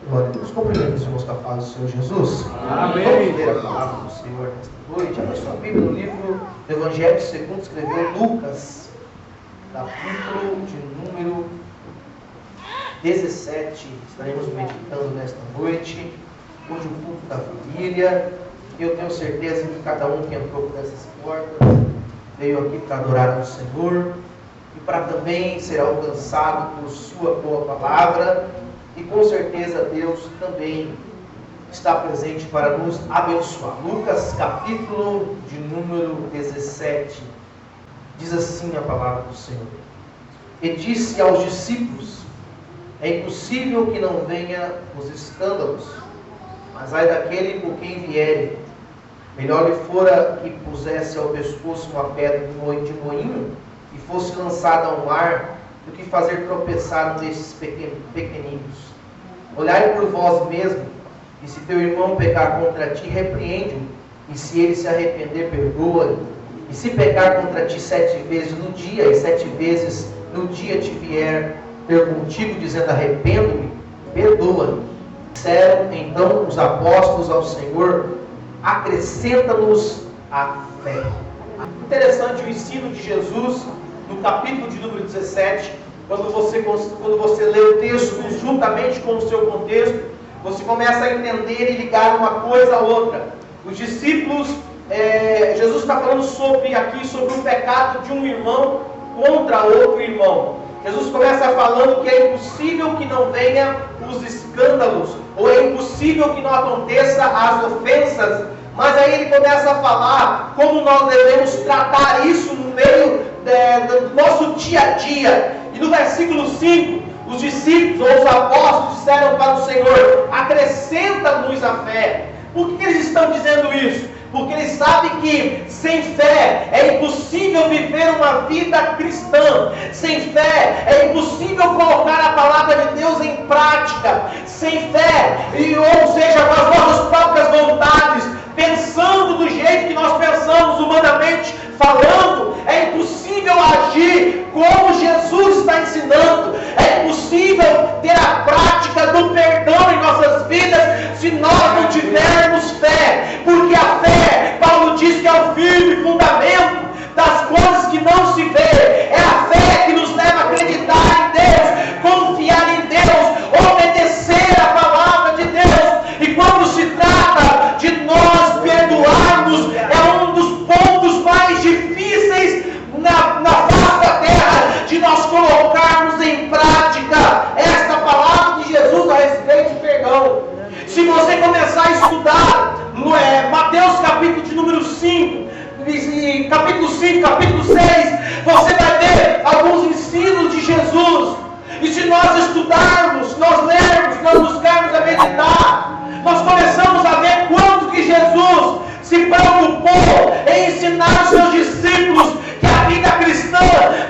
Glória a Deus. Cumprimento os irmãos com a paz do Senhor Jesus. Amém. Vamos ler a palavra do Senhor nesta noite. Abra sua Bíblia no livro do Evangelho segundo escreveu Lucas, capítulo de número 17. Estaremos meditando nesta noite. Hoje o culto da família. Eu tenho certeza que cada um que entrou por essas portas veio aqui para adorar ao Senhor e para também ser alcançado por sua boa palavra. E com certeza Deus também está presente para nos abençoar. Lucas capítulo de número 17. Diz assim a palavra do Senhor. E disse aos discípulos: é impossível que não venha os escândalos, mas ai daquele por quem vierem. Melhor lhe fora que pusesse ao pescoço uma pedra de moinho e fosse lançada ao mar, do que fazer tropeçar um destes pequeninos. Olhai por vós mesmo, e se teu irmão pecar contra ti, repreende-o, e se ele se arrepender, perdoa-lhe. E se pecar contra ti 7 vezes no dia, e 7 vezes no dia te vier ter contigo, dizendo arrependo-me, perdoa-lhe. Disseram então os apóstolos ao Senhor: acrescenta-nos a fé. Interessante o ensino de Jesus no capítulo de número 17. Quando você lê o texto juntamente com o seu contexto, você começa a entender e ligar uma coisa à outra. Os discípulos, Jesus está falando aqui sobre o pecado de um irmão contra outro irmão. Jesus começa falando que é impossível que não venha os escândalos, ou é impossível que não aconteça as ofensas. Mas aí ele começa a falar como nós devemos tratar isso no meio do nosso dia a dia. E no versículo 5, os discípulos ou os apóstolos disseram para o Senhor: acrescenta-nos a fé. Por que eles estão dizendo isso? Porque eles sabem que sem fé é impossível viver uma vida cristã. Sem fé é impossível colocar a palavra de Deus em prática. Sem fé, ou seja, com as nossas próprias vontades, pensando do jeito que nós pensamos, humanamente falando, é impossível agir como Jesus está ensinando. É impossível ter a prática do perdão em nossas vidas se nós não tivermos fé. Porque a fé, Paulo diz que é o firme fundamento das coisas que não se vê. É a fé que nos leva a acreditar em Deus, confiar em Deus, obedecer a palavra de Deus. E quando se trata de nós perdoarmos, é um dos pontos mais difíceis na face da terra, de nós colocarmos em prática esta palavra de Jesus a respeito de perdão. Se você começar a estudar Mateus capítulo de número 5, capítulo 5, capítulo 6, você vai ver alguns ensinos de Jesus. E se nós estudarmos, nós lermos, nós buscarmos a meditar, nós começamos a ver quanto que Jesus se preocupou em ensinar os seus discípulos que a vida cristã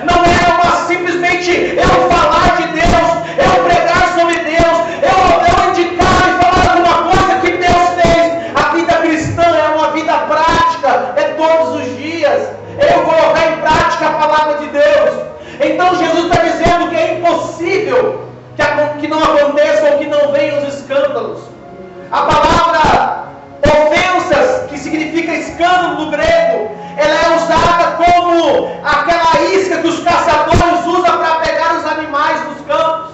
não é simplesmente eu falar de Deus, eu pregar sobre Deus, eu indicar e falar alguma coisa que Deus fez. A vida cristã é uma vida prática, é todos os dias eu colocar em prática a palavra de Deus. Então Jesus está dizendo que é impossível que não aconteça ou que não venham os escândalos. A palavra ofensas, que significa escândalo no grego, ela é usada como aquela isca que os caçadores usam para pegar os animais nos campos.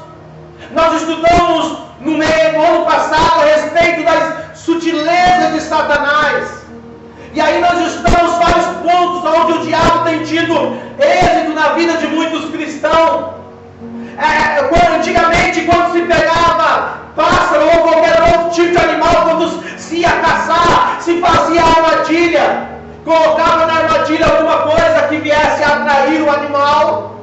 Nós estudamos no ano passado a respeito das sutilezas de Satanás. E aí nós estudamos vários pontos onde o diabo tem tido êxito na vida de muitos cristãos. Antigamente, quando se pegava pássaro ou qualquer outro tipo de animal, quando se ia caçar, se fazia armadilha, colocava na armadilha alguma coisa que viesse a atrair o animal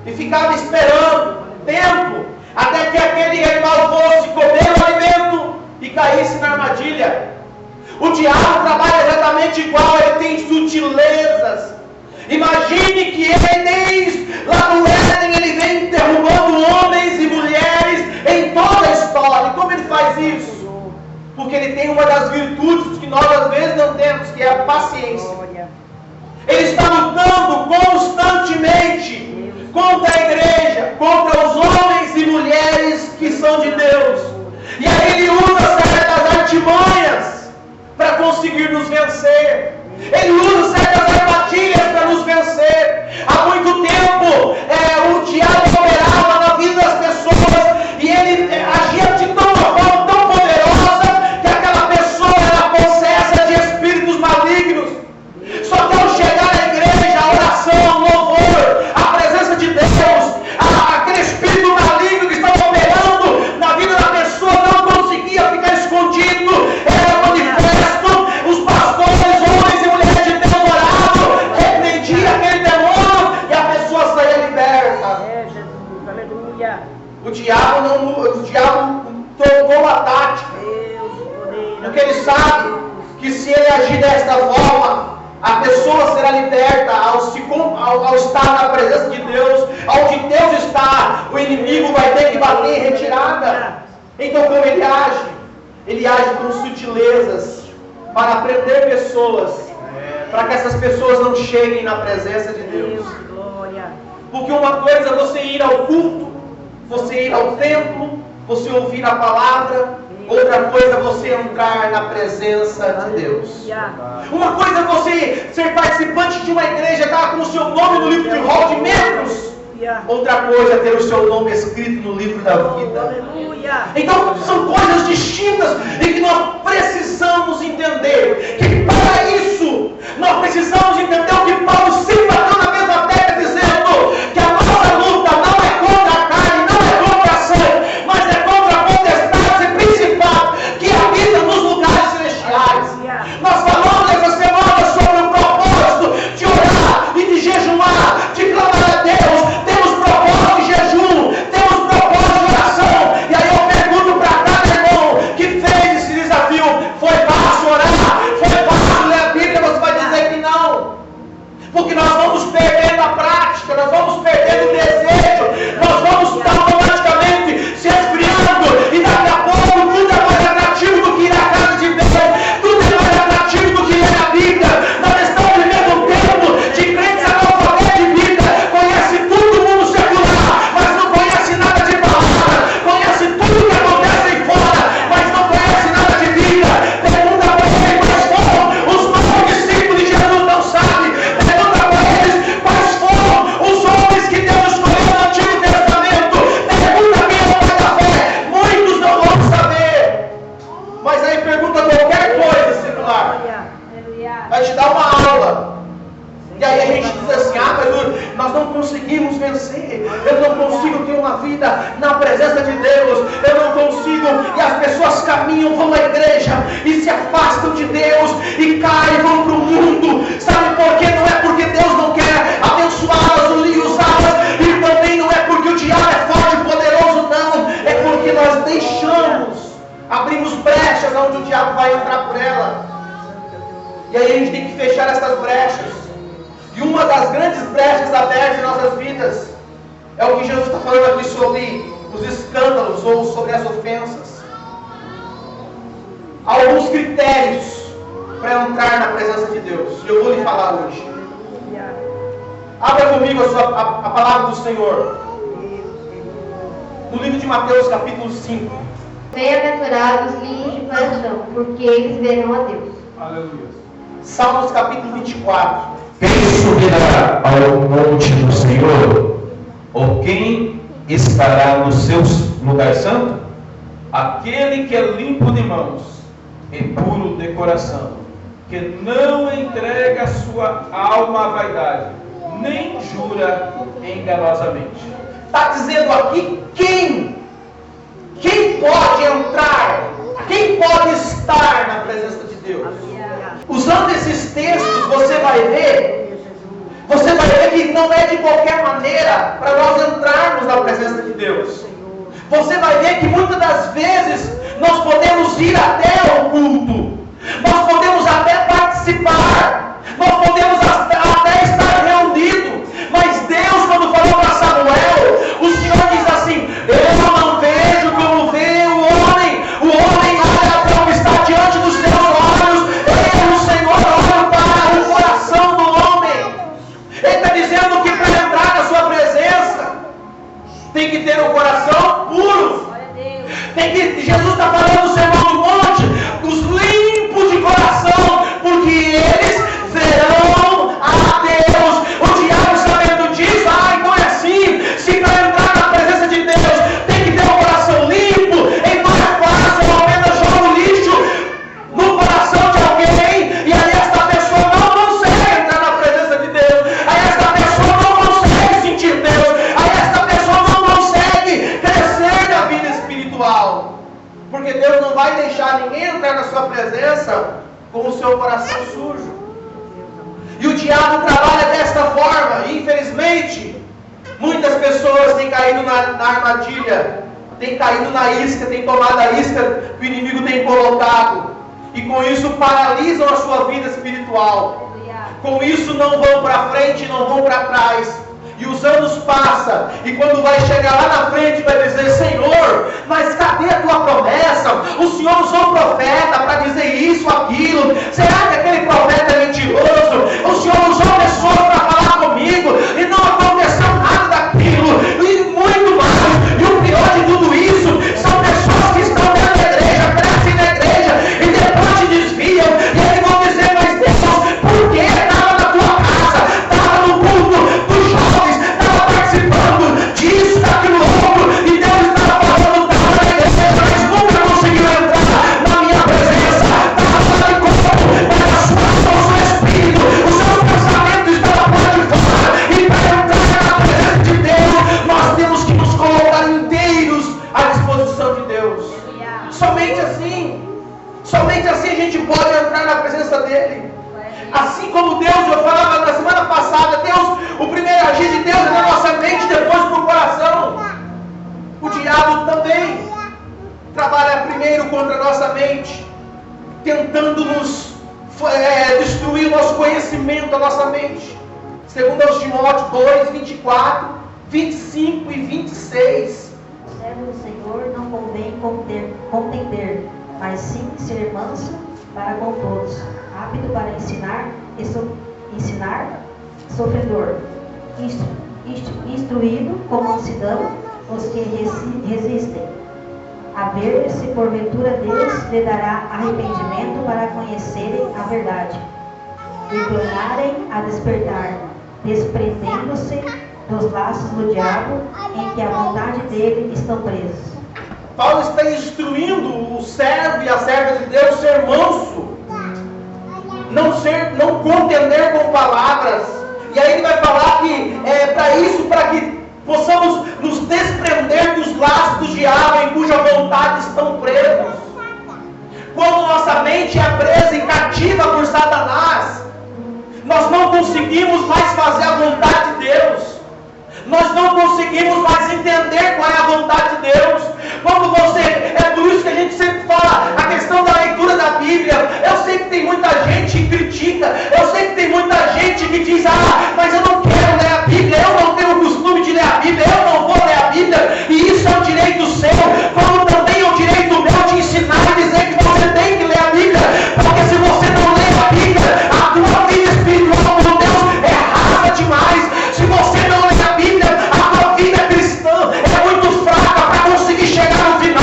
e ficava esperando tempo até que aquele animal fosse comer o alimento e caísse na armadilha. O diabo trabalha exatamente igual, ele tem sutilezas. Imagine que ele, desde lá no Éden, ele vem derrubando homens e mulheres em toda a história. E como ele faz isso? Porque ele tem uma das virtudes que nós às vezes não temos, que é a paciência. Ele está lutando constantemente contra a igreja, contra os homens e mulheres que são de Deus. E aí vencer. Ele usa certas armadilhas para nos vencer. Há muito tempo o diabo operava na vida das pessoas e ele agia de uma forma tão poderosa que aquela pessoa era possessa de espíritos malignos. Só que ao chegar à igreja, a oração, o louvor, a presença de Deus, aquele espírito maligno que estava operando na vida da pessoa não conseguia ficar escondido, era manifesto. Os pastores, homens e mulheres de Deus oravam, repreendiam aquele demônio e a pessoa saía liberta. Jesus, aleluia. O diabo trocou a tática, porque ele sabe que se ele agir desta forma, a pessoa será liberta ao estar na presença de Deus. Onde Deus está, o inimigo vai ter que bater em retirada. Então como ele age? Ele age com sutilezas para prender pessoas, para que essas pessoas não cheguem na presença de Deus. Porque uma coisa é você ir ao culto, você ir ao templo, você ouvir a palavra. Outra coisa é você entrar na presença de Deus. Uma coisa é você ser participante de uma igreja, estar com o seu nome no livro de rol de membros. Outra coisa é ter o seu nome escrito no livro da vida. Então são coisas distintas e que nós precisamos entender. Que para isso nós precisamos entender o que Paulo sempre bateu na mesma tecla, dizendo que a nossa luta não é contra a carne, não é contra a sangue, mas é contra a potestade e principado que habitam nos lugares celestiais. Nós falamos essa semana sobre o propósito de orar e de jejuar, de clamar a Deus. Temos propósito de jejum, temos propósito de oração. E aí eu pergunto para cada irmão que fez esse desafio: foi fácil orar? Foi fácil ler a Bíblia? Você vai dizer que não, porque nós vamos perdendo a prática, nós vamos perdendo o desejo, nós vamos automaticamente se esfriando, e daqui a pouco tudo é mais atrativo do que ir à casa de Deus, tudo é mais atrativo do que ler a Bíblia. Nós estamos vivendo um tempo de crentes analfabetos de Bíblia, conhece tudo o mundo secular, mas não conhece nada de palavra, conhece tudo que acontece aí fora, mas não conhece nada de Bíblia. Pergunta para ele quais foram os 9 discípulos de Jesus, não sabe. Pergunta para eles quais foram os homens que Deus escolheu no Antigo Testamento. Pergunta quem é o pai da fé, muitos não vão saber. Mas aí pergunta qualquer coisa secular, vai te dar uma aula. E aí a gente diz assim: mas nós não conseguimos vencer, eu não consigo ter uma vida na presença de Deus, eu não consigo. E as pessoas caminham, vão à igreja e se afastam de Deus e caem, vão para o mundo. Sabe por quê? Não é porque Deus não quer abençoá-las e usá-las, e também não é porque o diabo é forte e poderoso, não. É porque nós deixamos, abrimos brechas onde o diabo vai entrar por ela. E aí a gente tem que fechar essas brechas. E uma das grandes brechas abertas em nossas vidas é o que Jesus está falando aqui sobre os escândalos ou sobre as ofensas. Há alguns critérios para entrar na presença de Deus, e eu vou lhe falar hoje. Abra comigo a palavra do Senhor no livro de Mateus capítulo 5. Bem-aventurados os limpos de coração, porque eles verão a Deus. Aleluia. Salmos capítulo 24. Quem subirá ao monte do Senhor? Ou quem estará no seu lugar santo? Aquele que é limpo de mãos e puro de coração, que não entrega sua alma à vaidade, nem jura enganosamente. Está dizendo aqui quem pode entrar, quem pode estar na presença de Deus. Usando esses textos, você vai ver que não é de qualquer maneira para nós entrarmos na presença de Deus. Você vai ver que muitas das vezes nós podemos ir até o culto, nós podemos até participar, nós podemos até estar reunidos, mas Deus, quando falou para Samuel, o Senhor diz assim: eu não vejo como vê o homem olha para o que está diante dos seus olhos, o Senhor olha para o coração do homem. Ele está dizendo que para entrar na sua presença tem que ter um coração puro. Jesus está falando no Sermão do Monte, os Porque Deus não vai deixar ninguém entrar na sua presença com o seu coração sujo. E o diabo trabalha desta forma. E infelizmente, muitas pessoas têm caído na armadilha, têm caído na isca, têm tomado a isca que o inimigo tem colocado. E com isso paralisam a sua vida espiritual. Com isso não vão para frente, não vão para trás. E os anos passam, e quando vai chegar lá na frente, vai dizer: Senhor, mas cadê a tua promessa? O Senhor usou um profeta para dizer isso, aquilo. Será que aquele profeta é mentiroso? O Senhor usou pessoas para falar comigo, e não aconteceu nada daquilo, e muito mais. E o pior de tudo isso, são pessoas que estão dentro da igreja, crescem na igreja, e depois se desviam, e aí vão dizer: mas Deus, por que estava na tua casa? Estava no culto dos jovens, participando disso, daquilo outro, e Deus estava falando, estava na igreja, mas nunca conseguiu entrar na minha presença, estava fora de corpo, mas a sua alma, o seu espírito, o seu pensamento estava fora de fora, e para entrar na presença de Deus, nós temos que nos colocar inteiros à disposição de Deus. Somente assim a gente pode entrar na presença dEle. Assim como Deus, eu falava na semana passada, Deus, o primeiro agir de Deus é na nossa mente, depois para o coração. O diabo também trabalha primeiro contra a nossa mente, tentando nos destruir o nosso conhecimento, a nossa mente. Segundo aos Timóteo 2, 24, 25 e 26. Servo do Senhor não convém contender, mas sim ser manso para com todos, apto para ensinar, sofredor, instruído com mansidão os que resistem, a ver se porventura Deus lhe dará arrependimento para conhecerem a verdade e tornarem a despertar, desprendendo-se dos laços do diabo em que a vontade dele estão presos. Paulo está instruindo o servo e a serva de Deus ser manso, não contender com palavras. E aí ele vai falar que é para isso, para que possamos nos desprender dos laços do diabo em cuja vontade estão presos. Quando nossa mente é presa e cativa por Satanás, nós não conseguimos mais fazer a vontade de Deus. Nós não conseguimos mais entender qual é a vontade de Deus. Quando é por isso que a gente sempre fala a questão da leitura da Bíblia. Eu sei que tem muita gente que critica, eu sei que tem muita gente que diz: mas eu não quero ler a Bíblia, eu não tenho o costume de ler a Bíblia, eu não vou ler a Bíblia, e isso é um direito seu, como também é um direito meu de ensinar e dizer que você tem que ler a Bíblia, porque se você não lê a Bíblia, a tua vida espiritual com Deus é rasa demais. Se você não lê a Bíblia, a tua vida cristã é muito fraca para conseguir chegar no final.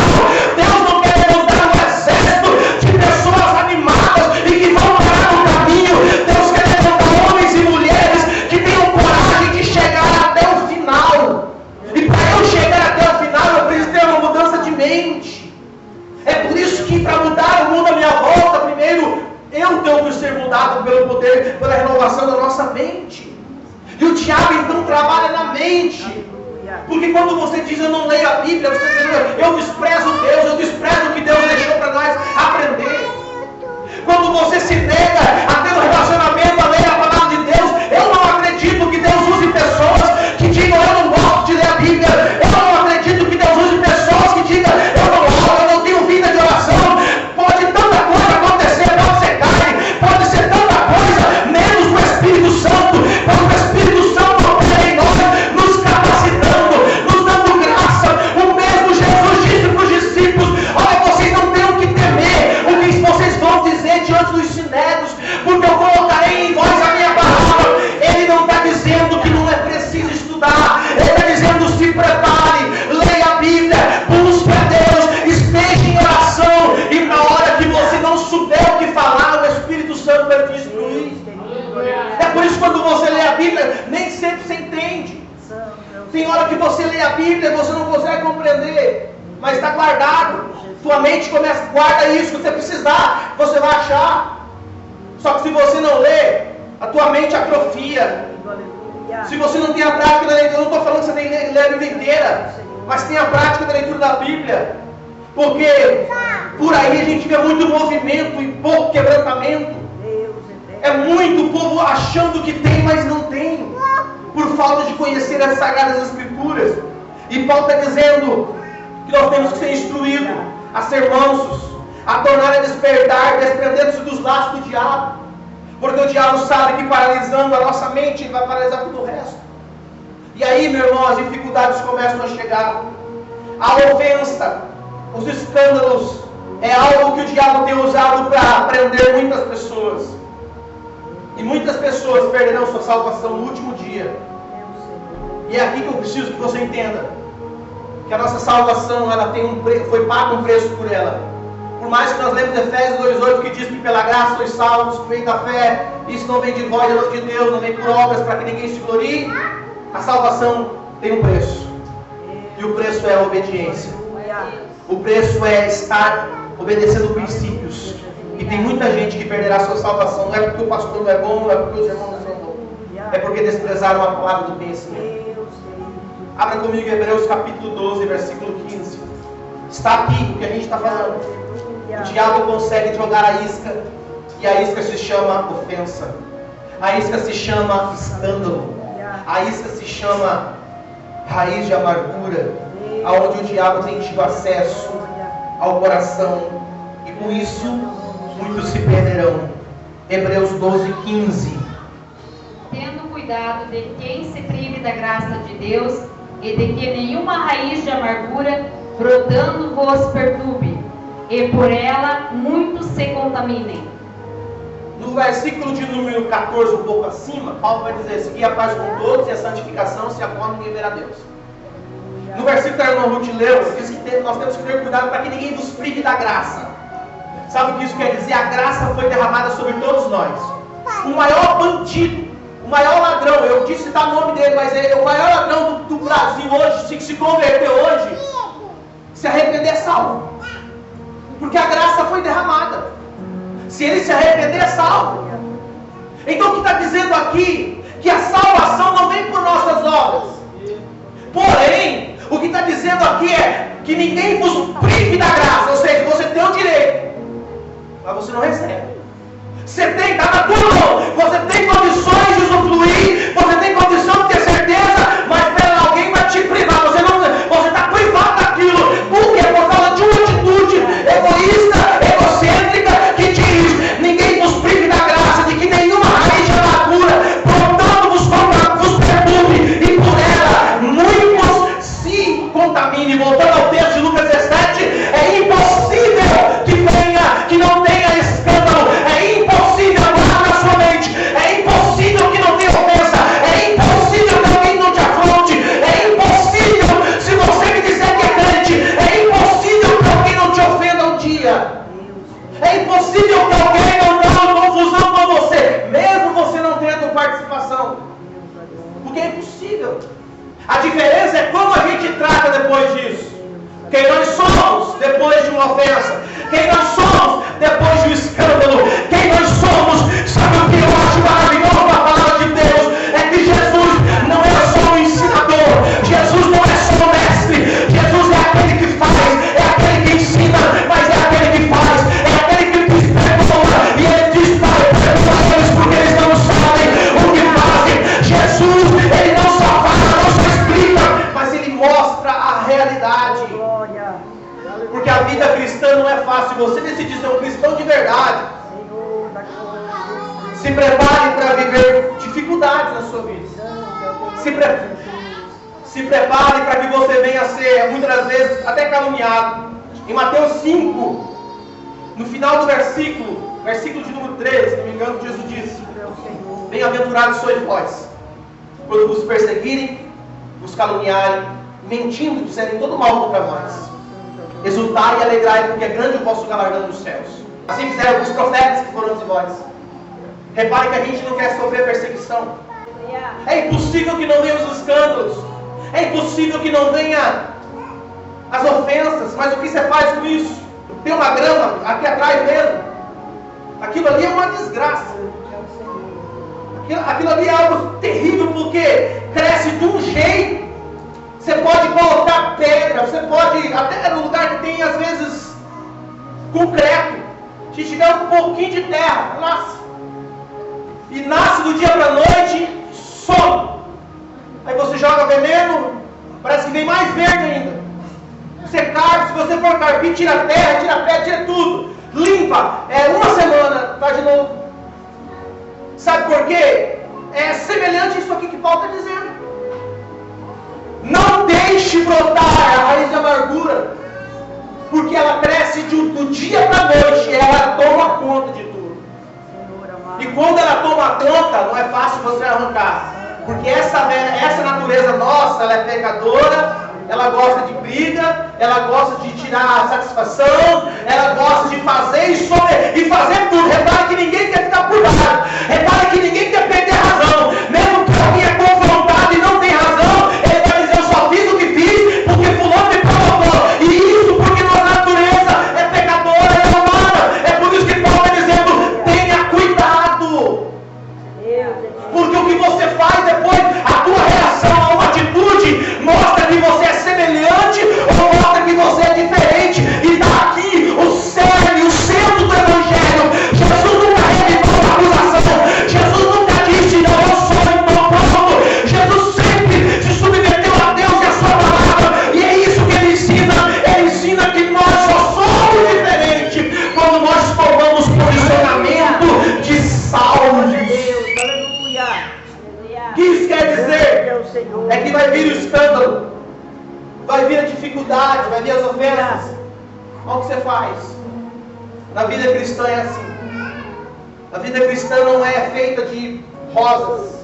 Deus não quer levantar um exército de pessoas animadas e que vão parar no caminho. Deus quer levantar homens e mulheres que tenham coragem de chegar até o final. E para eu chegar até o final, eu preciso ter uma mudança de mente. É por isso que para mudar o mundo à minha volta, primeiro eu tenho que ser mudado pelo poder, pela renovação da nossa mente. E o diabo então trabalha na mente. Porque quando você diz: eu não leio a Bíblia, você está dizendo: eu desprezo Deus, eu desprezo o que Deus deixou para nós aprender. Quando você se nega a ter um relacionamento, a ler a palavra de Deus, eu não acredito que Deus use pessoas que digam: eu não gosto de ler a Bíblia. Eu não acredito que Deus use pessoas que digam: eu não tenho vida de oração. Pode tanta coisa acontecer, pode ser carne, pode ser tanta coisa, menos o Espírito Santo. Quando o Espírito Santo opera em nós, nos capacitando, nos dando graça. O mesmo Jesus disse para os discípulos: olha, vocês não têm o que temer, o que vocês vão dizer diante dos sinédrios, porque eu colocarei em vós a minha palavra. Ele não está dizendo que não é preciso estudar, ele está dizendo: se prepare, leia a Bíblia, busque a Deus, esteja em oração, e na hora que você não souber o que falar, o Espírito Santo vai te instruir. É por isso que quando você lê a Bíblia, nem sempre você entende. Tem hora que você lê a Bíblia e você não consegue compreender, mas está guardado. Tua mente começa: guarda isso, que você precisar, você vai achar. Só que se você não lê, a tua mente atrofia. Se você não tem a prática da leitura, eu não estou falando que você tem que ler a Bíblia inteira, mas tem a prática da leitura da Bíblia. Porque por aí a gente vê muito movimento e pouco quebrantamento. É muito povo achando que tem, mas não tem, por falta de conhecer as Sagradas Escrituras. E Paulo está dizendo que nós temos que ser instruídos a ser mansos, a tornar a despertar, desprendendo-se dos laços do diabo. Porque o diabo sabe que paralisando a nossa mente, ele vai paralisar tudo o resto. E aí, meu irmão, as dificuldades começam a chegar. A ofensa, os escândalos, é algo que o diabo tem usado para prender muitas pessoas. E muitas pessoas perderão sua salvação no último dia. E é aqui que eu preciso que você entenda que a nossa salvação, ela tem foi pago um preço por ela. Por mais que nós lemos Efésios 2,8, que diz que pela graça sois salvos por meio da fé, isso não vem de vós, é dom de Deus, não vem por obras para que ninguém se glorie. A salvação tem um preço. E o preço é a obediência. O preço é estar obedecendo princípios. E tem muita gente que perderá sua salvação. Não é porque o pastor não é bom, não é porque os irmãos não são bons. É porque desprezaram a palavra do conhecimento. Abra comigo Hebreus capítulo 12, versículo 15. Está aqui o que a gente está falando. O diabo consegue jogar a isca. E a isca se chama ofensa. A isca se chama escândalo. A isca se chama raiz de amargura. Aonde o diabo tem tido acesso ao coração. E com isso, muitos se perderão. Hebreus 12, 15. Tendo cuidado de quem se prive da graça de Deus e de que nenhuma raiz de amargura brotando vos perturbe, e por ela muitos se contaminem. No versículo de número 14, um pouco acima, Paulo vai dizer: seguir a paz com todos e a santificação, se a qual ninguém verá Deus. No versículo que a irmã Ruth leu, diz que nós temos que ter cuidado para que ninguém nos prive da graça. Sabe o que isso quer dizer? A graça foi derramada sobre todos nós. O maior bandido, o maior ladrão, eu disse citar o nome dele, mas o maior ladrão do Brasil hoje, se converter hoje, se arrepender é salvo. Porque a graça foi derramada. Se ele se arrepender é salvo. Então o que está dizendo aqui? Que a salvação não vem por nossas obras. Porém, o que está dizendo aqui é que ninguém vos prive da graça. Ou seja, você tem o direito, mas você não recebe. Você tem, está na tua mão. Você tem condições de usufruir. Você tem condição de ter certeza. Mas alguém vai te privar. Você está privado daquilo. Por quê? Por causa de uma atitude egoísta, egocêntrica, que diz: ninguém vos prive da graça, de que nenhuma raiz de amargura brotando vos perturbe, e por ela muitos se contaminem. Voltando ao texto de Lucas 17, é impossível que não tenha escândalo. É impossível, guarda na sua mente. É impossível que não tenha ofensa. É impossível que alguém não te afronte. É impossível, se você me disser que é crente, é impossível que alguém não te ofenda um dia. É impossível que alguém não tenha uma confusão com você, mesmo você não tendo participação. Porque é impossível. A diferença é como a gente trata depois disso. Quem nós somos depois de uma ofensa. Quem nós somos depois de um escândalo. Quem nós somos. Sabe o que eu acho maravilhoso na palavra de Deus? É que Jesus não é só um ensinador. Jesus não é só um mestre. Jesus é aquele que faz. É aquele que ensina. Mas é aquele que faz. É aquele que diz perdoa. E ele diz: Pai, perdoa eles porque eles não sabem o que fazem. Jesus, ele não só fala, não só explica, mas ele mostra a realidade. Porque a vida cristã não é fácil. Você decidir ser um cristão de verdade, se prepare para viver dificuldades na sua vida. Se prepare para que você venha a ser, muitas das vezes, até caluniado. Em Mateus 5, no final do versículo de número 13, se não me engano, Jesus disse: bem-aventurados sois vós, quando vos perseguirem, vos caluniarem, mentindo, disserem todo mal contra vós. Exultai e alegrai, porque é grande o vosso galardão nos céus. Assim fizeram os profetas que foram antes de vós. Repare que a gente não quer sofrer perseguição. É impossível que não venha os escândalos. É impossível que não venha as ofensas. Mas o que você faz com isso? Tem uma grama aqui atrás mesmo. Aquilo ali é uma desgraça. Aquilo ali é algo terrível, porque cresce de um jeito. Você pode colocar pedra, você pode, até no lugar que tem às vezes concreto, se tiver um pouquinho de terra, nasce. E nasce do dia para a noite, some. Aí você joga veneno, parece que vem mais verde ainda. Você carpe, se você for carpir, tira a terra, tira a pedra, tira tudo. Limpa, uma semana, tá de novo. Sabe por quê? É semelhante a isso aqui que Paulo está dizendo. Não deixe brotar a raiz de amargura, porque ela cresce do dia para a noite, ela toma conta de tudo. E quando ela toma conta, não é fácil você arrancar, porque essa natureza nossa, ela é pecadora, ela gosta de briga, ela gosta de tirar a satisfação, ela gosta de fazer e fazer tudo. Repare que ninguém quer ficar por nada, repare que ninguém quer perder a razão, mesmo que alguém é confrontado e não tem razão, ele vai dizer: eu só fiz o que fiz porque fulano me provocou, e isso porque nossa natureza é pecadora, é humana. É por isso que Paulo está dizendo: tenha cuidado, porque o que você faz depois, a tua reação a uma atitude mostra que você é semelhante ou mostra que você é diferente. E daqui o cerne, o centro do evangelho. Jesus nunca revidou uma acusação, Jesus nunca disse: não, eu sou, então pronto. Jesus sempre se submeteu a Deus e a sua palavra, e é isso que ele ensina que nós só somos diferentes quando nós tomamos posicionamento de salvos. O que isso quer dizer? É que vai vir o escândalo, vai vir a dificuldade, vai vir as ofensas. Olha o que você faz. Na vida cristã é assim. A vida cristã não é feita de rosas.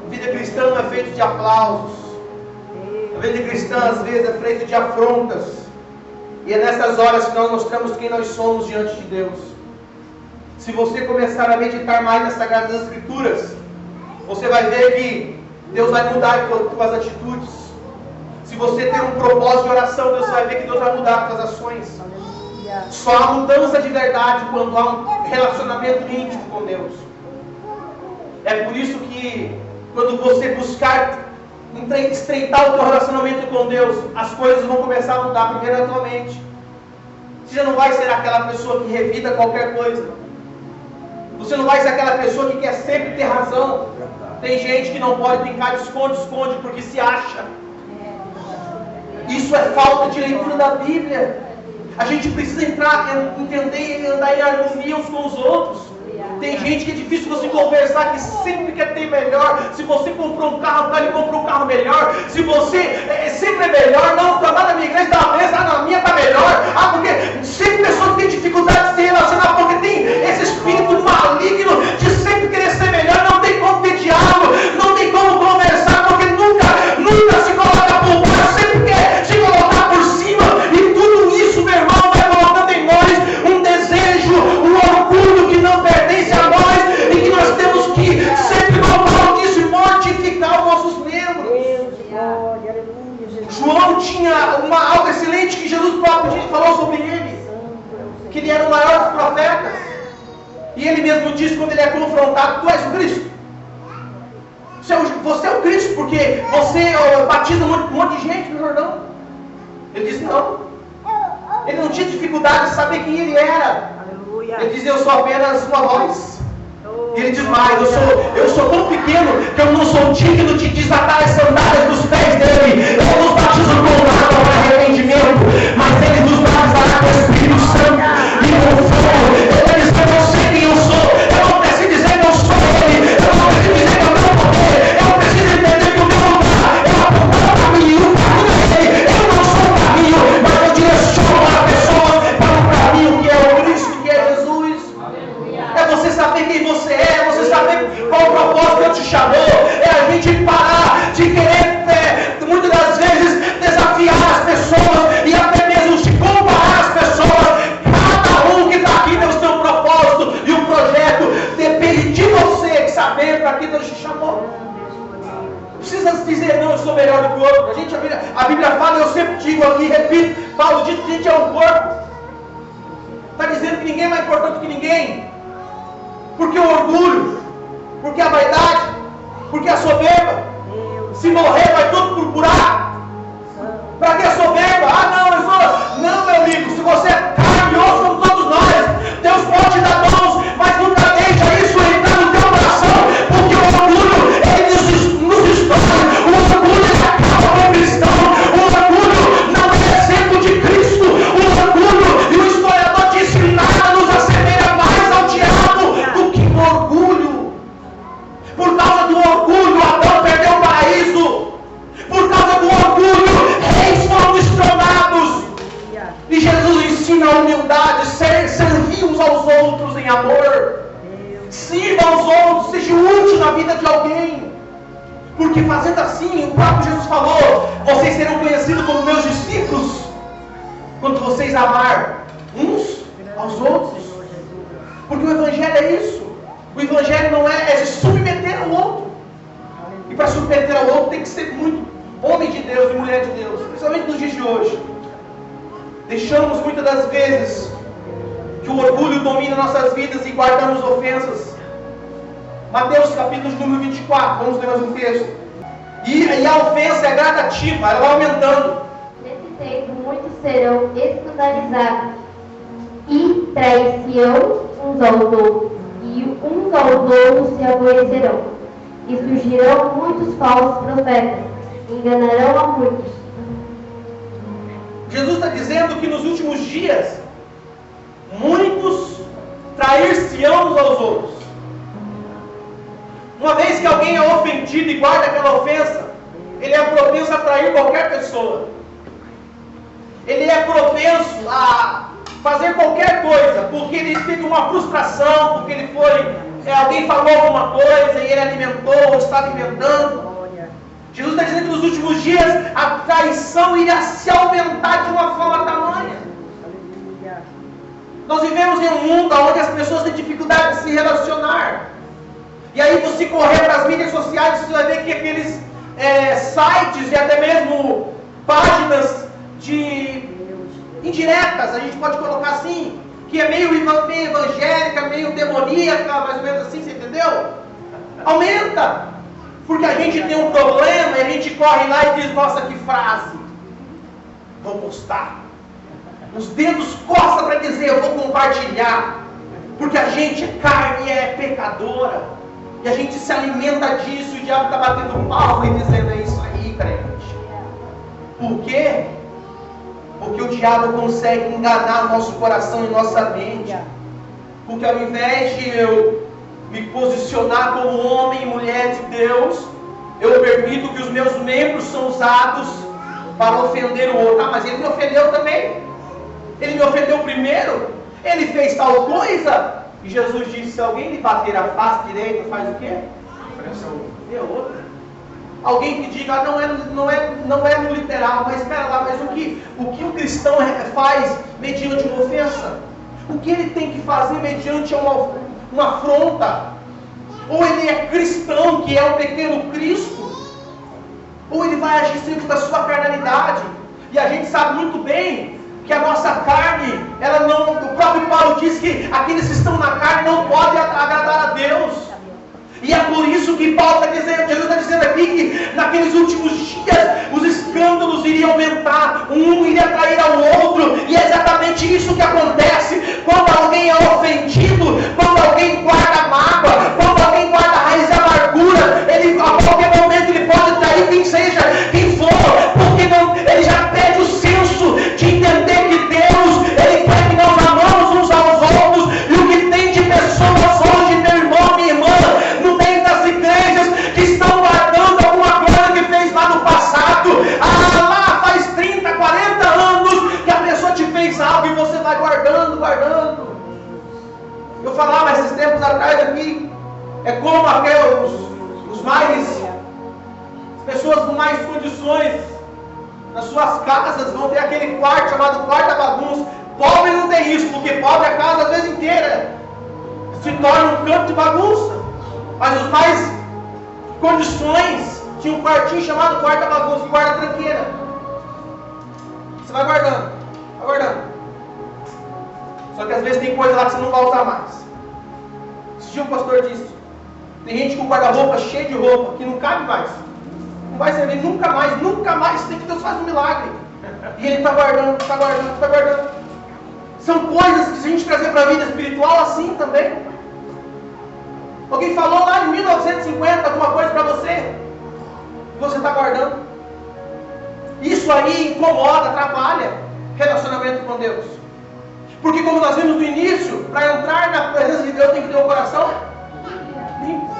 A vida cristã não é feita de aplausos. A vida cristã às vezes é feita de afrontas. E é nessas horas que nós mostramos quem nós somos diante de Deus. Se você começar a meditar mais nas Sagradas Escrituras, você vai ver que Deus vai mudar as tuas atitudes. Se você tem um propósito de oração, Deus vai ver que Deus vai mudar as tuas ações. Só há mudança de verdade quando há um relacionamento íntimo com Deus. É por isso que quando você buscar estreitar o teu relacionamento com Deus, as coisas vão começar a mudar primeiro na tua mente. Você já não vai ser aquela pessoa que revida qualquer coisa. Você não vai ser aquela pessoa que quer sempre ter razão. Tem gente que não pode brincar de esconde-esconde porque se acha. Isso é falta de leitura da Bíblia. A gente precisa entender e andar em harmonia uns com os outros. Tem gente que é difícil você conversar, que sempre quer ter melhor. Se você comprou um carro, ele comprou um carro melhor. Se você sempre é melhor, não, tá lá na minha igreja está uma vez, na minha está melhor. Porque sempre pessoas têm dificuldade de se relacionar, porque tem esse espírito maligno de sempre querer ser melhor. Não tem como ter diálogo, não tem como conversar, porque nunca se coloca por baixo, sempre quer se colocar por cima. E tudo isso, meu irmão, vai colocando em nós um desejo, um orgulho que não pertence a nós e que nós temos que sempre colocar isso e mortificar os nossos membros. João tinha algo excelente que Jesus próprio falou sobre ele, que ele era o maior dos profetas. E ele mesmo disse, quando ele é confrontado: tu és o Cristo. Você é o Cristo, porque você batiza um monte de gente no Jordão. Ele disse: não. Ele não tinha dificuldade de saber quem ele era. Ele dizia: eu sou apenas uma voz. E ele diz mais: eu sou tão pequeno que eu não sou digno de desatar as sandálias dos pés dele. Ele nos batiza com água para arrependimento, mas ele nos batizará com o Espírito Santo e com fogo. Ele diz: eu não sei quem eu sou, eu não preciso dizer que eu sou ele, eu não preciso dizer que eu não poder, eu preciso entender que o meu lugar é apontar o caminho é ele. Eu não sou o caminho, mas eu direciono a pessoa para o caminho que é o Cristo, que é Jesus. É você saber quem você é, você saber qual o propósito que Deus te chamou. É a gente parar de querer, muitas das vezes, desafiar as pessoas e até mesmo se comparar as pessoas. Cada um que está aqui tem o seu propósito e o projeto. Depende de você saber para que Deus te chamou. Não precisa dizer: não, eu sou melhor do que o outro. A Bíblia fala, eu sempre digo aqui, repito, Paulo diz que a gente é um corpo. Está dizendo que ninguém é mais importante que ninguém. Porque o orgulho, porque a vaidade, porque a soberba. Se morrer, vai tudo por buraco. em amor. Sirva aos outros, seja útil na vida de alguém. Porque fazendo assim, o próprio Jesus falou: vocês serão conhecidos como meus discípulos quando vocês amar uns aos outros. Porque o Evangelho é isso. O Evangelho não é se submeter ao outro. E para submeter ao outro tem que ser muito homem de Deus e mulher de Deus, principalmente nos dias de hoje. Deixamos muitas das vezes que o orgulho domina nossas vidas e guardamos ofensas. Mateus capítulo número 24, vamos ler mais um texto. E a ofensa é gradativa, ela vai aumentando. Nesse tempo muitos serão escandalizados e trair-se-ão uns aos outros, e uns aos outros se aborrecerão. E surgirão muitos falsos profetas, enganarão a muitos. Jesus está dizendo que nos últimos dias, muitos trair-se-ão uns aos outros. Uma vez que alguém é ofendido e guarda aquela ofensa, ele é propenso a trair qualquer pessoa. Ele é propenso a fazer qualquer coisa, porque ele teve uma frustração, porque ele foi, alguém falou alguma coisa e ele alimentou, ou está alimentando. Jesus está dizendo que nos últimos dias a traição iria se aumentar de uma forma tamanha. Nós vivemos em um mundo onde as pessoas têm dificuldade de se relacionar. E aí você correr para as mídias sociais, você vai ver que aqueles sites e até mesmo páginas de indiretas, a gente pode colocar assim, que é meio evangélica, meio demoníaca, mais ou menos assim, você entendeu? Aumenta! Porque a gente tem um problema e a gente corre lá e diz: nossa, que frase! Vou postar. Os dedos coçam para dizer: eu vou compartilhar. Porque a gente é carne e é pecadora. E a gente se alimenta disso e o diabo está batendo palma e dizendo: é isso aí, crente. Por quê? Porque o diabo consegue enganar o nosso coração e nossa mente. Porque ao invés de eu me posicionar como homem e mulher de Deus, eu permito que os meus membros são usados para ofender o outro. Ah, mas ele me ofendeu também. Ele me ofendeu primeiro. Ele fez tal coisa. E Jesus disse: se alguém lhe bater a face direita, faz o quê? Dê outra. Alguém que diga: não é no literal, mas espera lá, mas o que o cristão faz mediante uma ofensa? O que ele tem que fazer mediante uma afronta? Ou ele é cristão, que é o pequeno Cristo, ou ele vai agir sempre da sua carnalidade. E a gente sabe muito bem que a nossa carne, ela não, o próprio Paulo diz que aqueles que estão na carne não podem agradar a Deus. E é por isso que Paulo está dizendo, Jesus está dizendo aqui, que naqueles últimos dias os escândalos iriam aumentar, um iria trair ao outro, e é exatamente isso que acontece quando alguém é ofendido, quando alguém guarda mágoa, quando alguém guarda raiz de amargura. Ele, a qualquer momento, ele pode trair quem seja, quem for, porque não, ele já perde o senso de entender que Deus, ele quer que nós amamos uns aos outros, e o que tem de pessoas hoje, meu irmão, minha irmã, no meio das igrejas, que estão guardando alguma coisa que fez lá no passado. Lá faz 30, 40 anos que a pessoa te fez algo e você vai guardando. Eu falava esses tempos atrás aqui, é como as pessoas com mais condições, nas suas casas, vão ter aquele quarto chamado quarto da bagunça. Pobre não tem isso, porque pobre a casa às vezes inteira se torna um campo de bagunça. Mas os mais condições tinham um quartinho chamado quarto da bagunça, que guarda tranqueira. Você vai guardando. Só que às vezes tem coisa lá que você não vai usar mais. Esse dia o pastor disse: tem gente com guarda-roupa cheio de roupa que não cabe mais. Não vai servir nunca mais, tem que Deus faz um milagre. E ele está guardando. São coisas que, se a gente trazer para a vida espiritual, assim também. Alguém falou lá em 1950 alguma coisa para você, e você está guardando. Isso aí incomoda, atrapalha relacionamento com Deus. Porque, como nós vimos no início, para entrar na presença de Deus tem que ter um coração limpo.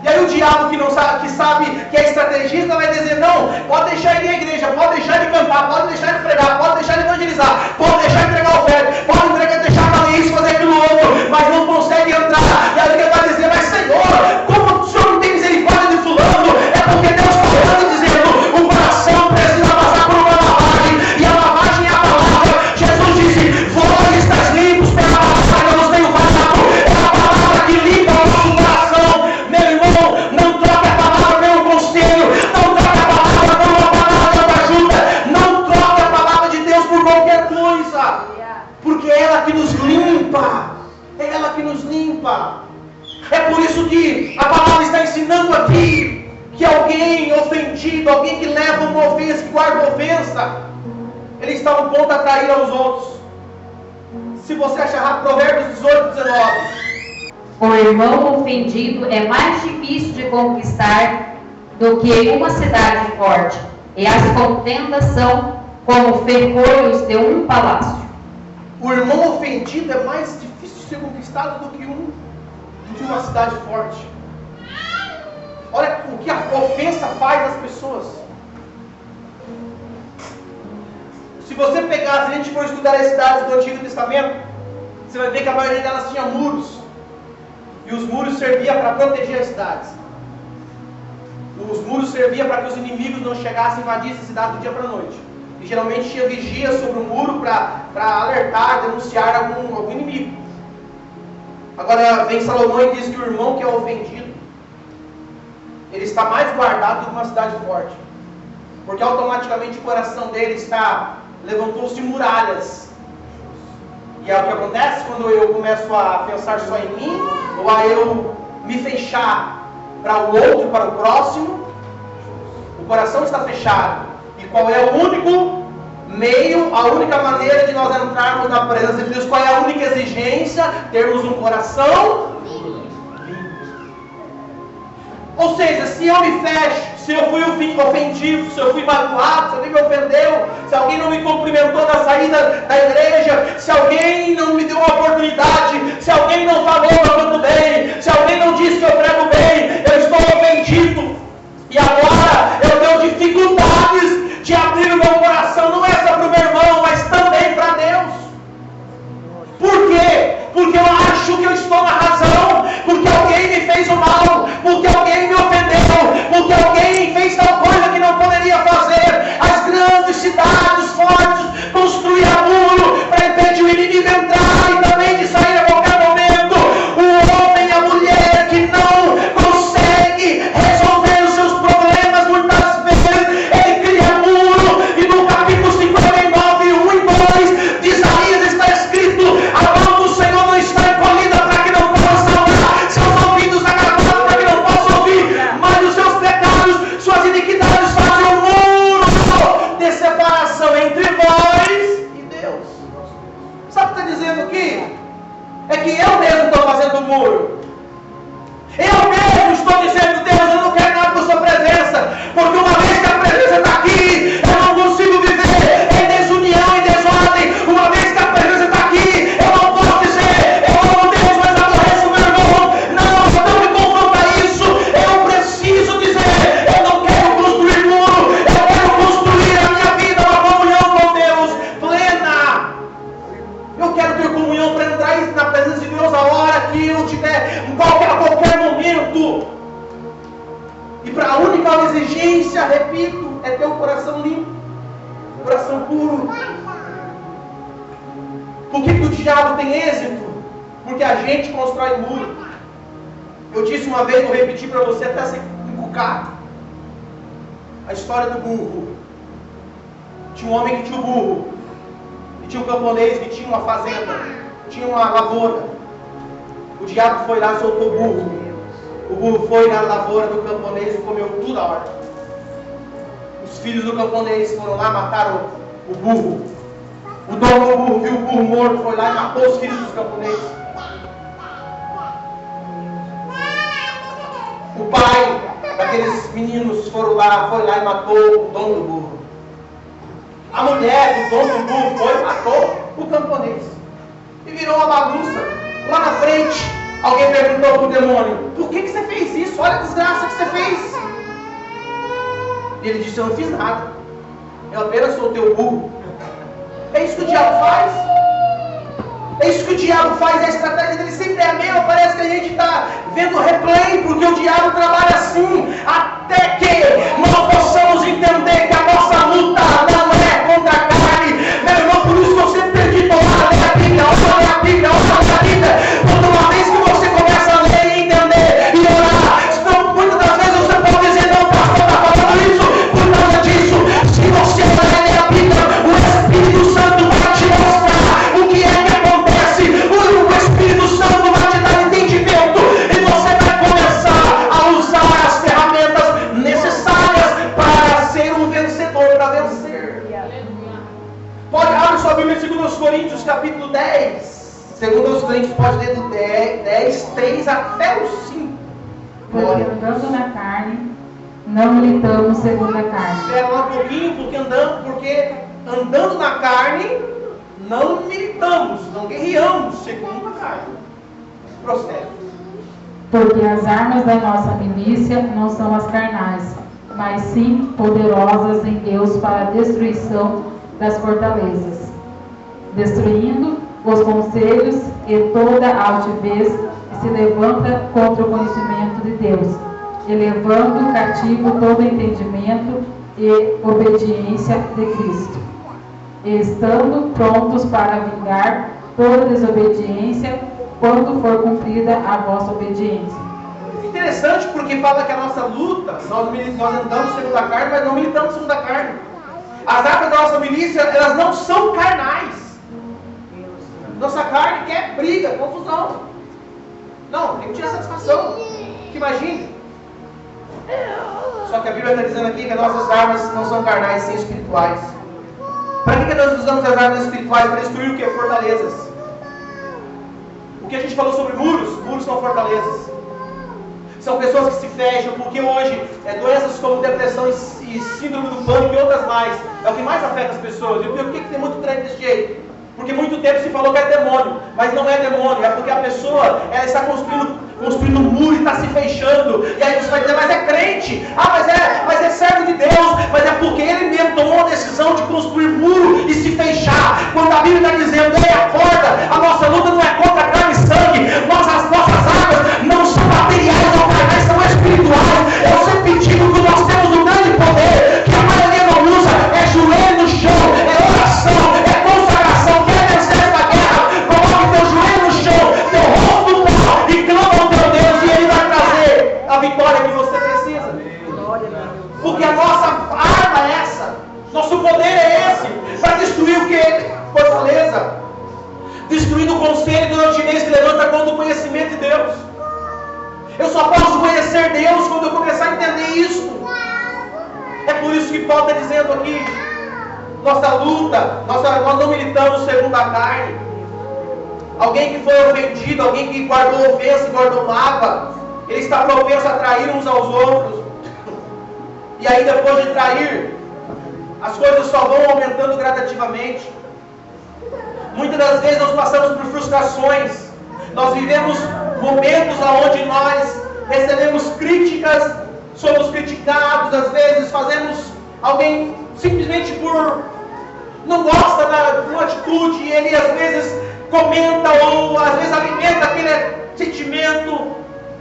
E aí o diabo que sabe que é estrategista vai dizer: não, pode deixar ele ir à igreja, pode deixar ele cantar, pode deixar ele pregar, pode deixar ele evangelizar, pode deixar ele entregar oferta, pode deixar fazer isso, fazer aquilo outro, que nos limpa. É ela que nos limpa. É por isso que a palavra está ensinando aqui que alguém ofendido, alguém que leva uma ofensa, que guarda ofensa, ele está no ponto a trair aos outros. Se você achar Provérbios 18, 19. O irmão ofendido é mais difícil de conquistar do que uma cidade forte, e as contendas são como ferrolhos de um palácio. O irmão ofendido é mais difícil de ser conquistado do que uma cidade forte. Olha o que a ofensa faz às pessoas. Se você pegar, se a gente for estudar as cidades do Antigo Testamento, você vai ver que a maioria delas tinha muros. E os muros serviam para proteger as cidades. Os muros serviam para que os inimigos não chegassem a invadir a cidade do dia para a noite. E geralmente tinha vigia sobre o muro para alertar, denunciar algum inimigo. Agora vem Salomão e diz que o irmão que é ofendido, ele está mais guardado do que uma cidade forte. Porque automaticamente o coração dele levantou-se muralhas. E é o que acontece quando eu começo a pensar só em mim, ou a eu me fechar para o outro, para o próximo. O coração está fechado. E qual é o único meio, a única maneira de nós entrarmos na presença de Deus? Qual é a única exigência? Termos um coração limpo. Ou seja, se eu me fecho, se eu fui ofendido, se eu fui magoado, se alguém me ofendeu, se alguém não me cumprimentou na saída da igreja, se alguém não me deu uma oportunidade, se alguém não falou que eu canto bem, se alguém não disse que eu prego bem, eu estou ofendido. E agora eu tenho dificuldades de abrir o meu coração, não é só para o meu irmão, mas também para Deus. Por quê? Porque eu acho que eu estou na razão, porque alguém me fez o mal, porque alguém me ofendeu, porque alguém fez tal coisa que não poderia fazer. As grandes cidades fortes construíam muro para impedir o inimigo entrar e também de sair a qualquer momento. O homem e a mulher que não consegue resolver os seus problemas, muitas vezes ele cria muro. E no capítulo 59, 1 e 2 de Isaías está escrito: a mão do Senhor não está encolhida para que não possa salvar, seus ouvidos agravados para que não possa ouvir, mas os seus pecados, suas iniquidades fazem um muro de separação entre vós e Deus. Sabe o que está dizendo aqui? É que eu mesmo estou fazendo o muro. Eu mesmo estou dizendo: Deus, eu não quero nada da sua presença, porque uma vez que a presença está aqui, eu não consigo viver em desunião e desordem. Uma vez que a presença está aqui, eu não posso dizer: eu amo Deus, mas aborreço o meu irmão. Não me confronta isso. Eu preciso dizer: eu não quero construir muro, eu quero construir a minha vida, uma comunhão com Deus plena. Eu quero ter comunhão para entrar na presença de Deus a hora que eu tiver, a qualquer momento. E para a única exigência, repito, é ter o coração limpo, coração puro. Por que o diabo tem êxito? Porque a gente constrói muro. Eu disse uma vez, vou repetir para você até se encucar. A história do burro. Tinha um homem que tinha o burro. E tinha um camponês que tinha uma fazenda. Tinha uma lavoura. O diabo foi lá e soltou o burro. O burro foi na lavoura do camponês e comeu tudo a horta. Os filhos do camponês foram lá, mataram o burro. O dono do burro viu o burro morto, foi lá e matou os filhos dos camponeses. O pai daqueles meninos foi lá e matou o dono do burro. A mulher do dono do burro foi e matou o camponês. E virou uma bagunça. Lá na frente, alguém perguntou para o demônio: por que você fez isso? Olha a desgraça que você fez. E ele disse: eu não fiz nada, eu apenas soltei o burro. É isso que o diabo faz. É isso que o diabo faz. A estratégia dele sempre é a mesma. Parece que a gente está vendo replay, porque o diabo trabalha assim, até que nós possamos entender que a nossa luta não é contra a carne. Meu irmão, por isso que eu sempre acredito: olha a Bíblia, olha a Bíblia, olha a Bíblia. Quando uma vez que você começa a ler e entender e orar, senão muitas das vezes você pode dizer: não, pastor, está falando isso por causa disso. Se você ler a Bíblia, o Espírito Santo vai te mostrar o que é que acontece Segundo os crentes, pode ler do 10, 3 até o 5. Porque Glória. andando na carne, não militamos segundo a carne. Espera lá um pouquinho, porque andando na carne, não militamos, não guerreamos segundo a carne. Prossegue. Porque as armas da nossa milícia não são as carnais, mas sim poderosas em Deus para a destruição das fortalezas, destruindo os conselhos e toda a altivez que se levanta contra o conhecimento de Deus, elevando cativo todo entendimento e obediência de Cristo, e estando prontos para vingar toda desobediência quando for cumprida a vossa obediência. Interessante porque fala que a nossa luta, nós andamos segundo a carne, mas não militamos segundo a carne. As armas da nossa milícia, elas não são carnais. Nossa carne quer briga, confusão. Não, tem que tirar satisfação. Que imagine. Só que a Bíblia está dizendo aqui que as nossas armas não são carnais, sim espirituais. Para que nós usamos as armas espirituais? Para destruir o que? Fortalezas. O que a gente falou sobre muros? Muros são fortalezas. São pessoas que se fecham, porque hoje doenças como depressão e síndrome do pânico e outras mais, é o que mais afeta as pessoas. E por que tem muito crente desse jeito? Porque muito tempo se falou que é demônio, mas não é demônio, é porque a pessoa ela está construindo um muro e está se fechando. E aí você vai dizer, mas é crente, mas é servo de Deus, mas é porque ele mesmo tomou a decisão de construir muro e se fechar. Quando a Bíblia está dizendo, ei, acorda, a nossa luta não é contra carne e sangue, as nossas armas não são materiais ou carnais, são espirituais. Eu sempre digo que nós temos um grande poder, que a maioria não usa, é joelho no chão, é oração, é consagração. Quer vencer esta guerra? Coloque teu joelho no chão, teu rosto no pó e clama ao teu Deus e Ele vai trazer a vitória que você precisa. Porque a nossa arma é essa, nosso poder é esse, para destruir o que? Fortaleza. Destruindo o conselho do altivez que levanta contra o conhecimento de Deus. Eu só posso conhecer Deus quando eu começar a entender isso. É por isso que Paulo está dizendo aqui, nossa luta, nós não militamos segundo a carne. Alguém que foi ofendido, alguém que guardou ofensa, guardou mágoa, ele está propenso a trair uns aos outros. E aí depois de trair, as coisas só vão aumentando gradativamente. Muitas das vezes nós passamos por frustrações. Nós vivemos momentos onde nós recebemos críticas, somos criticados, às vezes alguém simplesmente não gosta de uma atitude, e ele às vezes comenta ou às vezes alimenta aquele sentimento,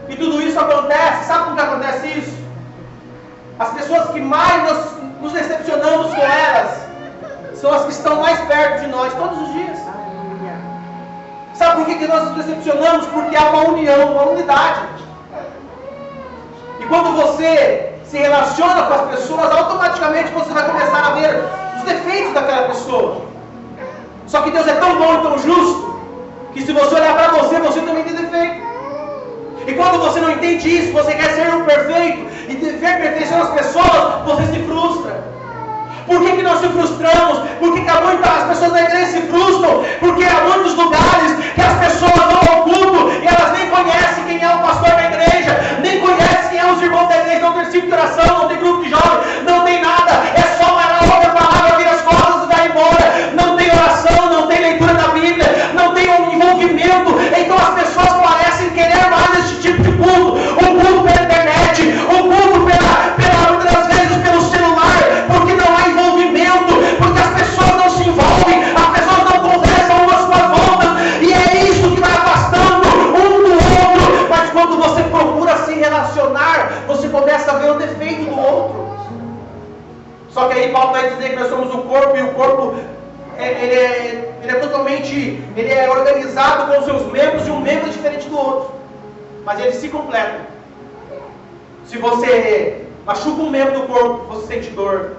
e tudo isso acontece. Sabe como que acontece isso? As pessoas que mais nós nos decepcionamos com elas são as que estão mais perto de nós todos os dias. Sabe por que nós nos decepcionamos? Porque há uma união, uma unidade. E quando você se relaciona com as pessoas, automaticamente você vai começar a ver os defeitos daquela pessoa. Só que Deus é tão bom e tão justo, que se você olhar para você, você também tem defeito. E quando você não entende isso, você quer ser um perfeito, e ver perfeição nas pessoas, você se frustra. Por que nós se frustramos? Por que as pessoas da igreja se frustram? Porque há muitos lugares que as pessoas vão ao culto e elas nem conhecem quem é o pastor da igreja, nem conhecem quem é os irmãos da igreja, não tem ciclo de oração, não tem grupo de jovens, não tem nada, é só vai lá, ouve a palavra, vira as costas e vai embora. Não tem oração, não tem leitura da Bíblia, não tem um envolvimento. Então as pessoas parecem querer mais esse tipo de culto, um culto pela internet, um culto muitas das vezes pelo celular, porque não há envolvimento, porque as pessoas não se envolvem, as pessoas não conversam umas com as outras, e é isso que vai afastando um do outro. Mas quando você procura se relacionar, você começa a ver o defeito do outro. Só que aí Paulo vai dizer que nós somos o corpo, e o corpo ele é organizado com os seus membros, e um membro é diferente do outro, mas eles se completam. Se você machuca um membro do corpo, você sente dor.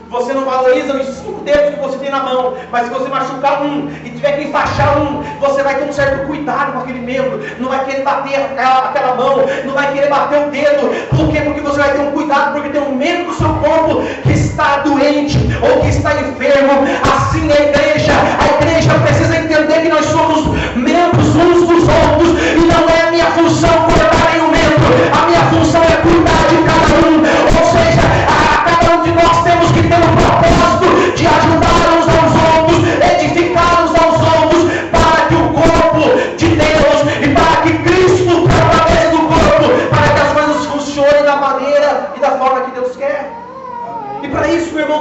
Você não valoriza os 5 dedos que você tem na mão, mas se você machucar um e tiver que enfaixar um, você vai ter um certo cuidado com aquele membro, não vai querer bater aquela mão, não vai querer bater o dedo. Por quê? Porque você vai ter um cuidado, porque tem um membro do seu corpo que está doente ou que está enfermo. Assim é a igreja precisa entender que nós somos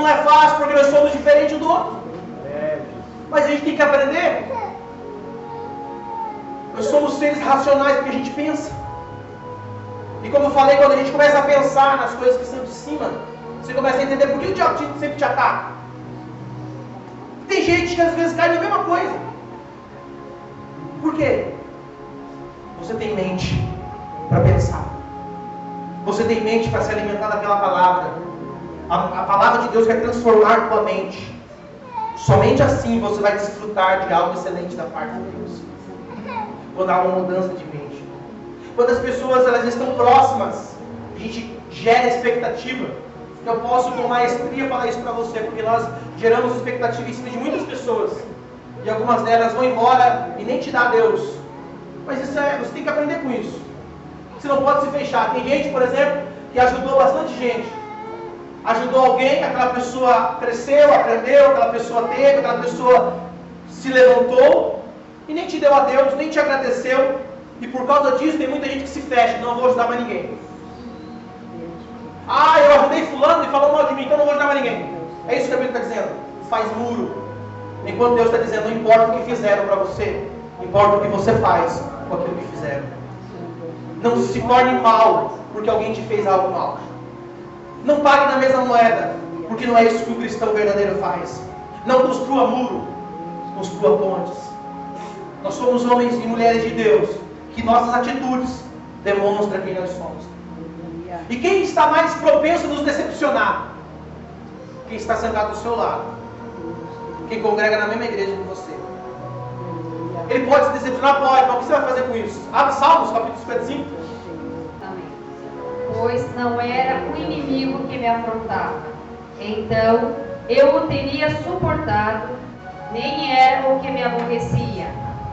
não é fácil porque nós somos diferentes um do outro. Mas a gente tem que aprender. Nós somos seres racionais porque a gente pensa. E como eu falei, quando a gente começa a pensar nas coisas que estão de cima, você começa a entender por que o diabo sempre te ataca. Tem gente que às vezes cai na mesma coisa. Por quê? Você tem mente para pensar. Você tem mente para se alimentar daquela palavra. A palavra de Deus quer transformar a tua mente. Somente assim você vai desfrutar de algo excelente da parte de Deus. Quando há uma mudança de mente. Quando as pessoas elas estão próximas, a gente gera expectativa. Eu posso com maestria falar isso para você, porque nós geramos expectativa em cima de muitas pessoas. E algumas delas vão embora e nem te dá Deus. Mas isso você tem que aprender com isso. Você não pode se fechar. Tem gente, por exemplo, que ajudou bastante gente. Ajudou alguém, aquela pessoa cresceu, aprendeu, aquela pessoa teve, aquela pessoa se levantou e nem te deu a Deus, nem te agradeceu. E por causa disso tem muita gente que se fecha, não vou ajudar mais ninguém. Ah, eu ajudei fulano e falou mal de mim, então não vou ajudar mais ninguém. É isso que a Bíblia está dizendo. Faz muro. Enquanto Deus está dizendo, não importa o que fizeram para você, importa o que você faz com aquilo que fizeram. Não se torne mal porque alguém te fez algo mal. Não pague na mesma moeda, porque não é isso que o cristão verdadeiro faz. Não construa muro, construa pontes. Nós somos homens e mulheres de Deus, que nossas atitudes demonstram quem nós somos. E quem está mais propenso a nos decepcionar? Quem está sentado do seu lado. Quem congrega na mesma igreja que você. Ele pode se decepcionar? Pode, mas o que você vai fazer com isso? Abre Salmos, capítulo 55. Amém. Pois não era o inimigo que me afrontava. Então eu o teria suportado, nem era o que me aborrecia,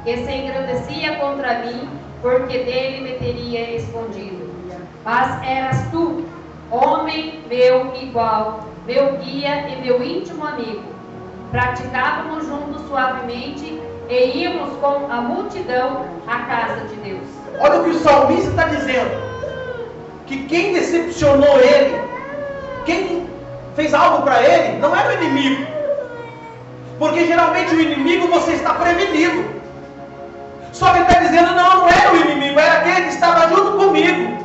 que se engrandecia contra mim, porque dele me teria escondido. Mas eras tu, homem meu igual, meu guia e meu íntimo amigo. Praticávamos juntos suavemente e íamos com a multidão à casa de Deus. Olha o que o salmista está dizendo. Que quem decepcionou ele, quem fez algo para ele, não era o inimigo. Porque geralmente o inimigo você está prevenido. Só que ele está dizendo, não era o inimigo, era aquele que estava junto comigo.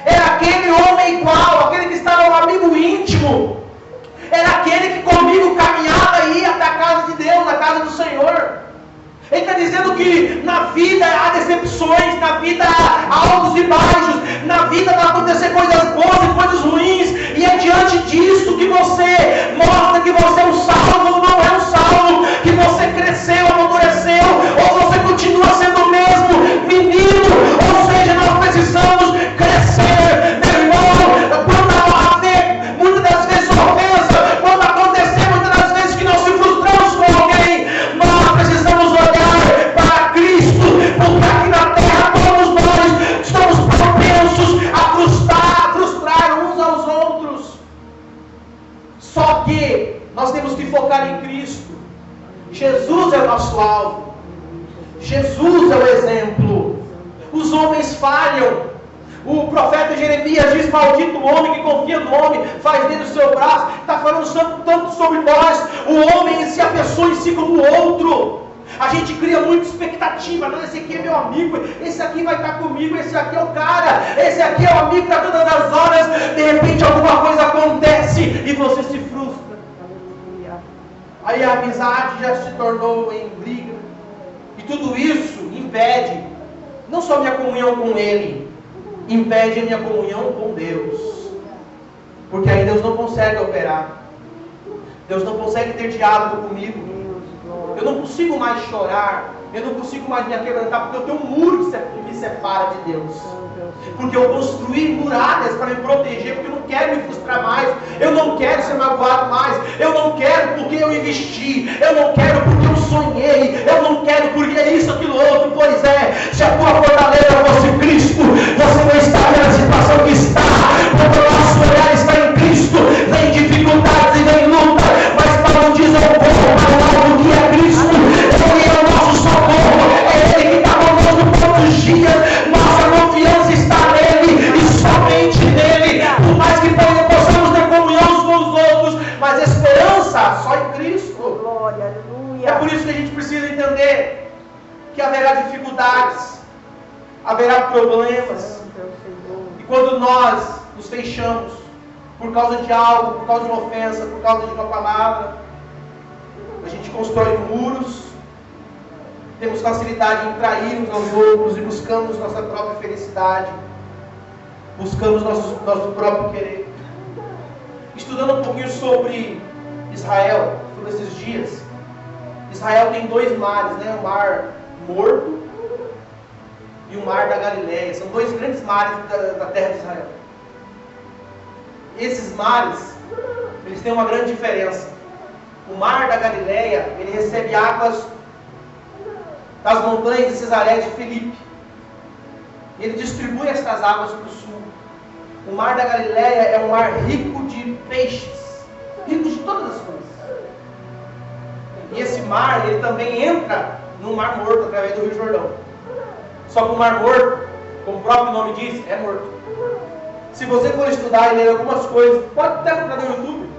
Era aquele homem igual, aquele que estava um amigo íntimo. Era aquele que comigo caminhava e ia até a casa de Deus, na casa do Senhor. Ele está dizendo que na vida há decepções, na vida há altos e baixos, na vida vai acontecer coisas boas e coisas ruins, e é diante disso que você mostra que você é um salvo ou não é um salvo, que você cresceu, amadureceu, ou você continua sendo o mesmo menino. Ou seja, nós precisamos crescer, meu irmão. Quando haver muitas das vezes ofensa, quando acontecer muitas das vezes que nós se frustramos com alguém, nós precisamos olhar para Cristo, porque aqui na terra todos nós estamos propensos a frustrar uns aos outros. Só que nós temos que focar em Cristo. Jesus é o nosso alvo. Jesus é o exemplo. Os homens falham. O profeta Jeremias diz, maldito o homem que confia no homem, faz dele o seu braço. Está falando tanto sobre nós. O homem se apessoa em si como o outro. A gente cria muita expectativa. Não, esse aqui é meu amigo, esse aqui vai estar comigo, esse aqui é o cara, esse aqui é o amigo para todas as horas. De repente alguma coisa acontece e você se frustra. Aí a amizade já se tornou em briga. E tudo isso impede não só minha comunhão com Ele, impede a minha comunhão com Deus. Porque aí Deus não consegue operar. Deus não consegue ter diálogo comigo. Eu não consigo mais chorar. Eu não consigo mais me aquebrantar, porque eu tenho um muro que me separa de Deus. Porque eu construí muralhas para me proteger, porque eu não quero me frustrar mais. Eu não quero ser magoado mais. Eu não quero porque eu investi. Eu não quero porque eu sonhei. Eu não quero porque é isso, aquilo, outro. Pois é, se a tua fortaleza fosse Cristo, você não estaria na situação que está. Porque o nosso olhar está em Cristo. Vem dificuldades e vem luta, mas Paulo diz ao povo, para o alvo que é Cristo. Ele é o nosso socorro. É Ele que está conosco todos os dias. Nossa confiança está nele e somente nele. Por mais que possamos ter comunhão uns com os outros, mas esse que haverá dificuldades, haverá problemas. E quando nós nos fechamos por causa de algo, por causa de uma ofensa, por causa de uma palavra, a gente constrói muros, temos facilidade em trair uns aos outros e buscamos nossa própria felicidade, buscamos nosso próprio querer. Estudando um pouquinho sobre Israel, por esses dias, Israel tem dois mares, né? O Mar Morto e o Mar da Galileia. São dois grandes mares da terra de Israel. Esses mares, eles têm uma grande diferença. O Mar da Galileia, ele recebe águas das montanhas de Cesaré de Filipe. Ele distribui estas águas para o sul. O Mar da Galileia é um mar rico de peixes, rico de todas as coisas. E esse mar, ele também entra no Mar Morto, através do Rio Jordão. Só que o Mar Morto, como o próprio nome diz, é morto. Se você for estudar e ler algumas coisas, pode até procurar no YouTube,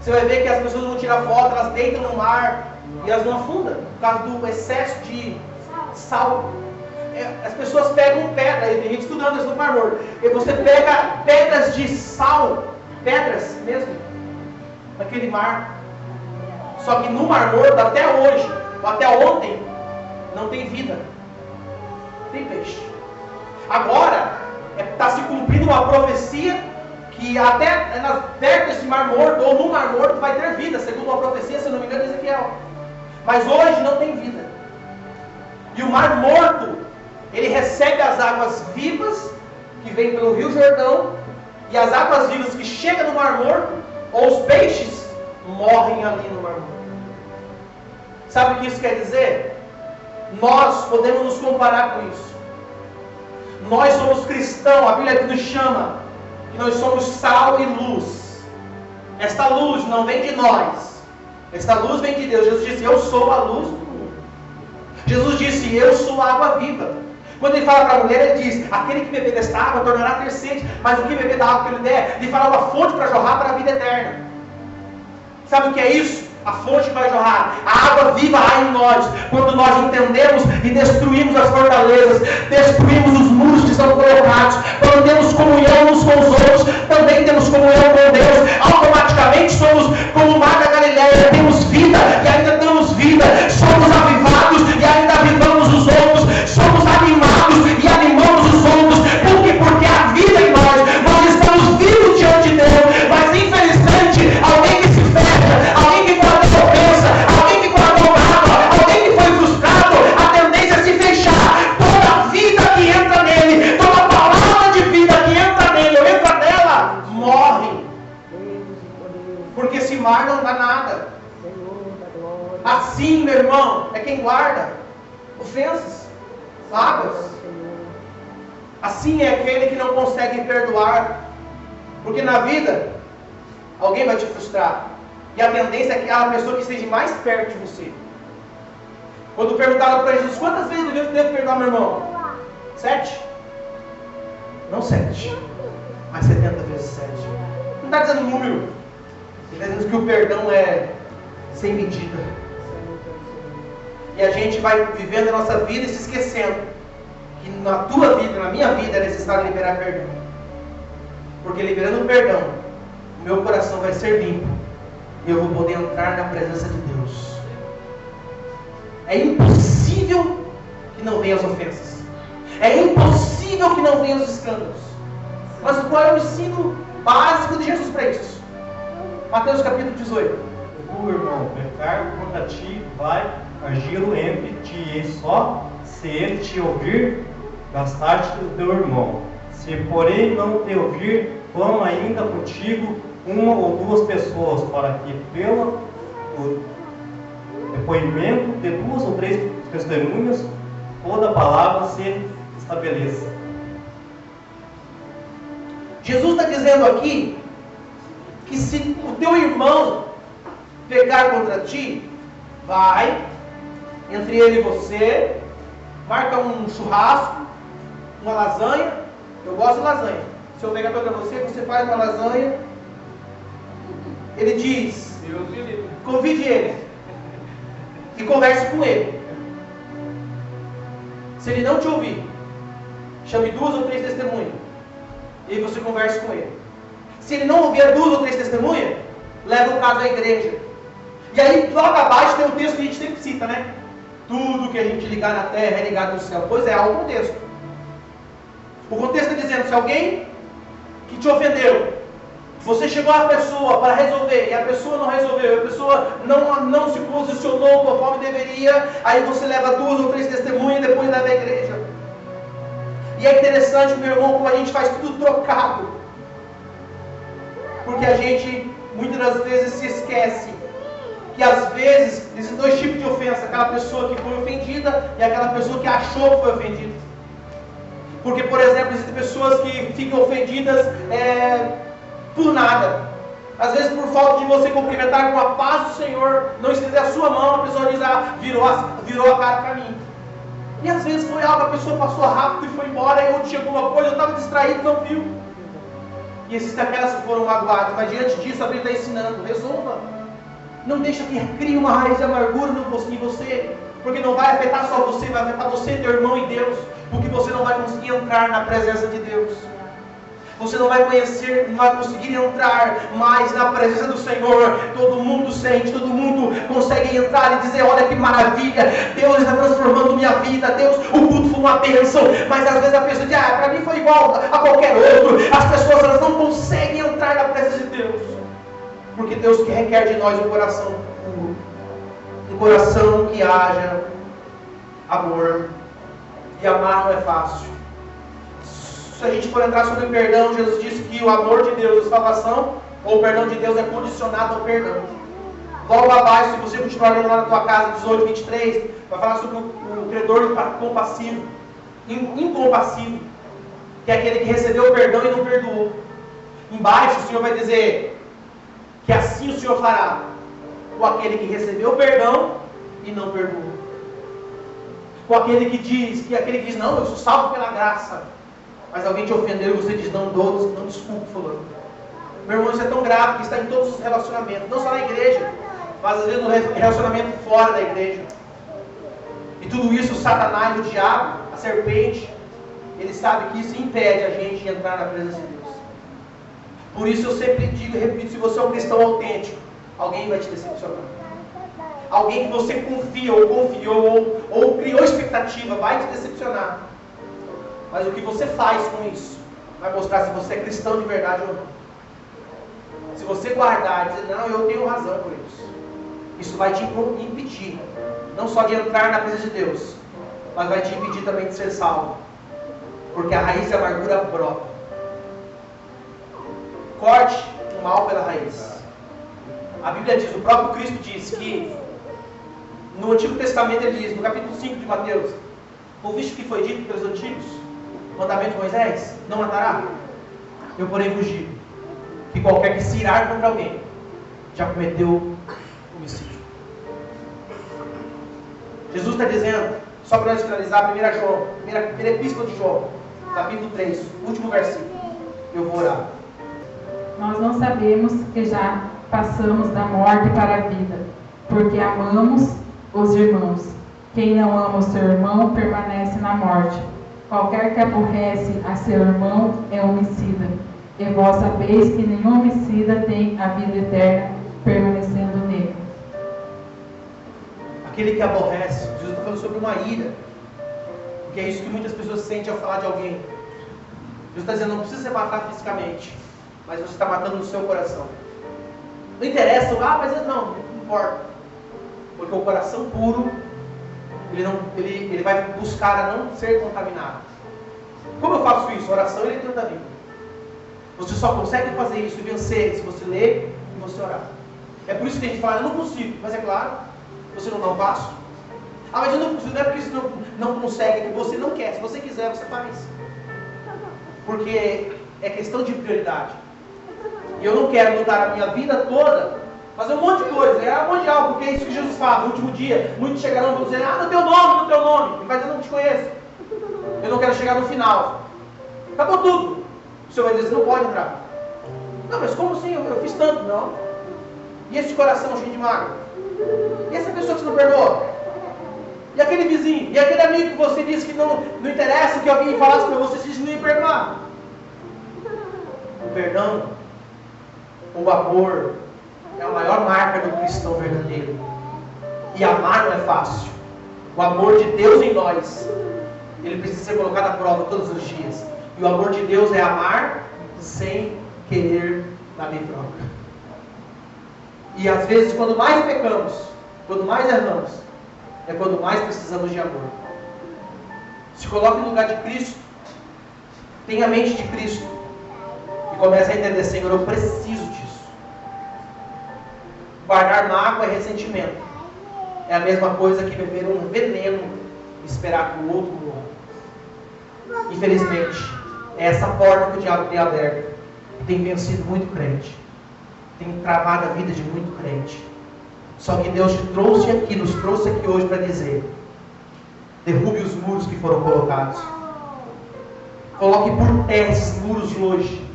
você vai ver que as pessoas vão tirar foto, elas deitam no mar e elas não afundam, por causa do excesso de sal. As pessoas pegam pedra, e tem gente estudando isso no Mar Morto, e você pega pedras de sal, pedras mesmo, naquele mar. Só que no Mar Morto, até hoje, até ontem, não tem vida, tem peixe. Agora, está se cumprindo uma profecia que até perto desse Mar Morto, ou no Mar Morto, vai ter vida, segundo uma profecia, se não me engano, de Ezequiel. Mas hoje não tem vida. E o Mar Morto, ele recebe as águas vivas, que vêm pelo Rio Jordão, e as águas vivas que chegam no Mar Morto, ou os peixes, morrem ali no Mar Morto. Sabe o que isso quer dizer? Nós podemos nos comparar com isso. Nós somos cristãos, a Bíblia nos chama que nós somos sal e luz. Esta luz não vem de nós, esta luz vem de Deus. Jesus disse: eu sou a luz do mundo. Jesus disse: eu sou a água viva. Quando ele fala para a mulher, ele diz: aquele que beber desta água tornará a ter sede, mas o que beber da água que ele der, lhe fará uma fonte para jorrar para a vida eterna. Sabe o que é isso? A fonte vai jorrar, a água viva há em nós, quando nós entendemos e destruímos as fortalezas, destruímos os muros que são colocados, quando temos comunhão uns com os outros, também temos comunhão com Deus, automaticamente somos como o Mar da Galileia, temos vida e ainda damos vida, somos avivados e ainda avivamos os outros, somos animados e animamos os outros. Por quê? Porque há vida em nós estamos vivos diante de Deus, mas infelizmente, alguém que se fecha, alguém que ofensa, alguém que guardou mágoa, alguém que foi frustrado, a tendência é se fechar. Toda vida que entra nele, toda palavra de vida que entra nele ou entra nela, morre. Porque esse mar não dá nada. Assim, meu irmão, é quem guarda ofensas, mágoas. Assim é aquele que não consegue perdoar. Porque na vida, alguém vai te frustrar. E a tendência é aquela pessoa que esteja mais perto de você. Quando perguntaram para Jesus: quantas vezes eu devo perdoar meu irmão? 7? Não 7, mas 70 vezes 7. Não está dizendo número. Ele está dizendo que o perdão é sem medida. E a gente vai vivendo a nossa vida e se esquecendo que na tua vida, na minha vida, é necessário liberar perdão. Porque liberando o perdão, o meu coração vai ser limpo. E eu vou poder entrar na presença de Deus. É impossível que não venham as ofensas. É impossível que não venham os escândalos. Mas qual é o ensino básico de Jesus para isso? Mateus capítulo 18. O irmão pecar contra ti, vai agir-lo entre ti, e só se ele te ouvir, gastar-te do teu irmão. Se porém não te ouvir, clama ainda contigo uma ou duas pessoas, para que pelo depoimento de 2 ou 3 testemunhas, toda palavra se estabeleça. Jesus está dizendo aqui que se o teu irmão pecar contra ti, vai entre ele e você, marca um churrasco, uma lasanha. Eu gosto de lasanha. Se eu pegar contra você, você faz uma lasanha. Ele diz: convide ele e converse com ele. Se ele não te ouvir, chame 2 ou 3 testemunhas. E aí você converse com ele. Se ele não ouvir 2 ou 3 testemunhas, leva o caso à igreja. E aí, logo abaixo, tem um texto que a gente sempre cita, né? Tudo que a gente ligar na terra é ligado no céu. Pois é, há um contexto. O contexto está dizendo, se alguém que te ofendeu, você chegou à pessoa para resolver, e a pessoa não resolveu, a pessoa não se posicionou conforme deveria, aí você leva 2 ou 3 testemunhas e depois leva à igreja. E é interessante, meu irmão, como a gente faz tudo trocado. Porque a gente, muitas das vezes, se esquece que às vezes, existem 2 tipos de ofensa, aquela pessoa que foi ofendida e aquela pessoa que achou que foi ofendida. Porque, por exemplo, existem pessoas que ficam ofendidas por nada. Às vezes, por falta de você cumprimentar com a paz do Senhor, não estender a sua mão, a pessoa diz, virou a cara para mim. E às vezes foi algo, a pessoa passou rápido e foi embora, e eu tinha alguma coisa, eu estava distraído, não viu. E existem aquelas que foram magoadas, mas diante disso a Bíblia está ensinando, resolva. Não deixa que crie uma raiz de amargura em você, porque não vai afetar só você, vai afetar você, teu irmão e Deus, porque você não vai conseguir entrar na presença de Deus. Você não vai conseguir entrar mais na presença do Senhor. Todo mundo sente, todo mundo consegue entrar e dizer, olha que maravilha, Deus está transformando minha vida, Deus, o culto foi uma bênção. Mas às vezes a pessoa diz, para mim foi igual a qualquer outro. As pessoas elas não conseguem entrar na presença de Deus, porque Deus requer de nós um coração puro, um coração que haja amor. E amar não é fácil. Se a gente for entrar sobre o perdão, Jesus disse que o amor de Deus, a salvação, ou o perdão de Deus é condicionado ao perdão. Logo abaixo, se você continuar lendo lá na tua casa, 18, 23, vai falar sobre o credor compassivo, incompassivo, que é aquele que recebeu o perdão e não perdoou. Embaixo, o Senhor vai dizer que assim o Senhor fará com aquele que recebeu o perdão e não perdoou. Com aquele que diz, não, eu sou salvo pela graça. Mas alguém te ofendeu e você diz, não desculpe, fulano. Meu irmão, isso é tão grave que está em todos os relacionamentos, não só na igreja, mas às vezes no relacionamento fora da igreja. E tudo isso, o Satanás, o diabo, a serpente, ele sabe que isso impede a gente de entrar na presença de Deus. Por isso eu sempre digo e repito, se você é um cristão autêntico, alguém vai te decepcionar. Alguém que você confia ou confiou ou criou expectativa vai te decepcionar. Mas o que você faz com isso vai mostrar se você é cristão de verdade ou não. Se você guardar e dizer, não, eu tenho razão por isso vai te impedir, não só de entrar na presença de Deus, mas vai te impedir também de ser salvo. Porque a raiz de amargura brota. Corte o mal pela raiz. A Bíblia diz, o próprio Cristo diz que no Antigo Testamento ele diz, no capítulo 5 de Mateus, ouviste o que foi dito pelos antigos? Mandamento de Moisés, não matará. Eu porém vos digo que qualquer que se irar contra alguém já cometeu homicídio. Jesus está dizendo, só para nós finalizar, 1 Epístola de João, capítulo 3, último versículo. Eu vou orar. Nós não sabemos que já passamos da morte para a vida, porque amamos os irmãos. Quem não ama o seu irmão permanece na morte. Qualquer que aborrece a seu irmão é homicida. E vós sabeis que nenhum homicida tem a vida eterna permanecendo nele. Aquele que aborrece, Jesus está falando sobre uma ira, porque é isso que muitas pessoas sentem ao falar de alguém. Jesus está dizendo, não precisa se matar fisicamente, mas você está matando no seu coração. Não interessa, mas não importa. Porque o coração puro, ele vai buscar a não ser contaminado. Como eu faço isso? Oração e leitura da Bíblia. Você só consegue fazer isso e vencer se você ler e você orar. É por isso que a gente fala, eu não consigo, mas é claro, você não dá um passo. Mas eu não consigo, não é porque você não consegue, é que você não quer. Se você quiser, você faz. Porque é questão de prioridade. E eu não quero mudar a minha vida toda, fazer um monte de coisa, mundial, porque é isso que Jesus fala. No último dia, muitos chegarão e vão dizer, no teu nome. Ele vai dizer, não te conheço. Eu não quero chegar no final. Acabou tudo. O Senhor vai dizer, você não pode entrar. Não, mas como assim? Eu fiz tanto. Não. E esse coração cheio de mágoa? E essa pessoa que você não perdoou? E aquele vizinho? E aquele amigo que você disse que não interessa que alguém falasse para você se não ia perdoar? O perdão, o amor, é a maior marca do cristão verdadeiro. E amar não é fácil. O amor de Deus em nós, ele precisa ser colocado à prova todos os dias. E o amor de Deus é amar sem querer nada em troca. E às vezes, quando mais pecamos, quando mais erramos, é quando mais precisamos de amor. Se coloque no lugar de Cristo, tenha a mente de Cristo, e comece a entender: Senhor, eu preciso disso. Guardar mágoa é ressentimento. É a mesma coisa que beber um veneno e esperar que o outro morra. Infelizmente, é essa porta que o diabo tem aberta, que tem vencido muito crente, tem travado a vida de muito crente. Só que Deus te trouxe aqui, nos trouxe aqui hoje para dizer: derrube os muros que foram colocados. Coloque por terra esses muros hoje.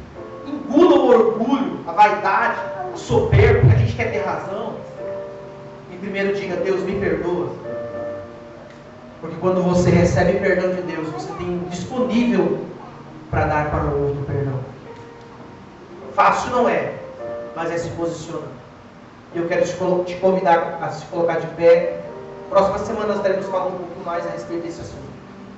Engula o orgulho, a vaidade, o soberbo, porque a gente quer ter razão. E primeiro diga: Deus, me perdoa. Porque quando você recebe perdão de Deus, você tem disponível para dar para o outro perdão. Fácil não é, mas é se posicionar. Eu quero te convidar a se colocar de pé. Próxima semana nós estaremos falando um pouco mais a respeito desse assunto.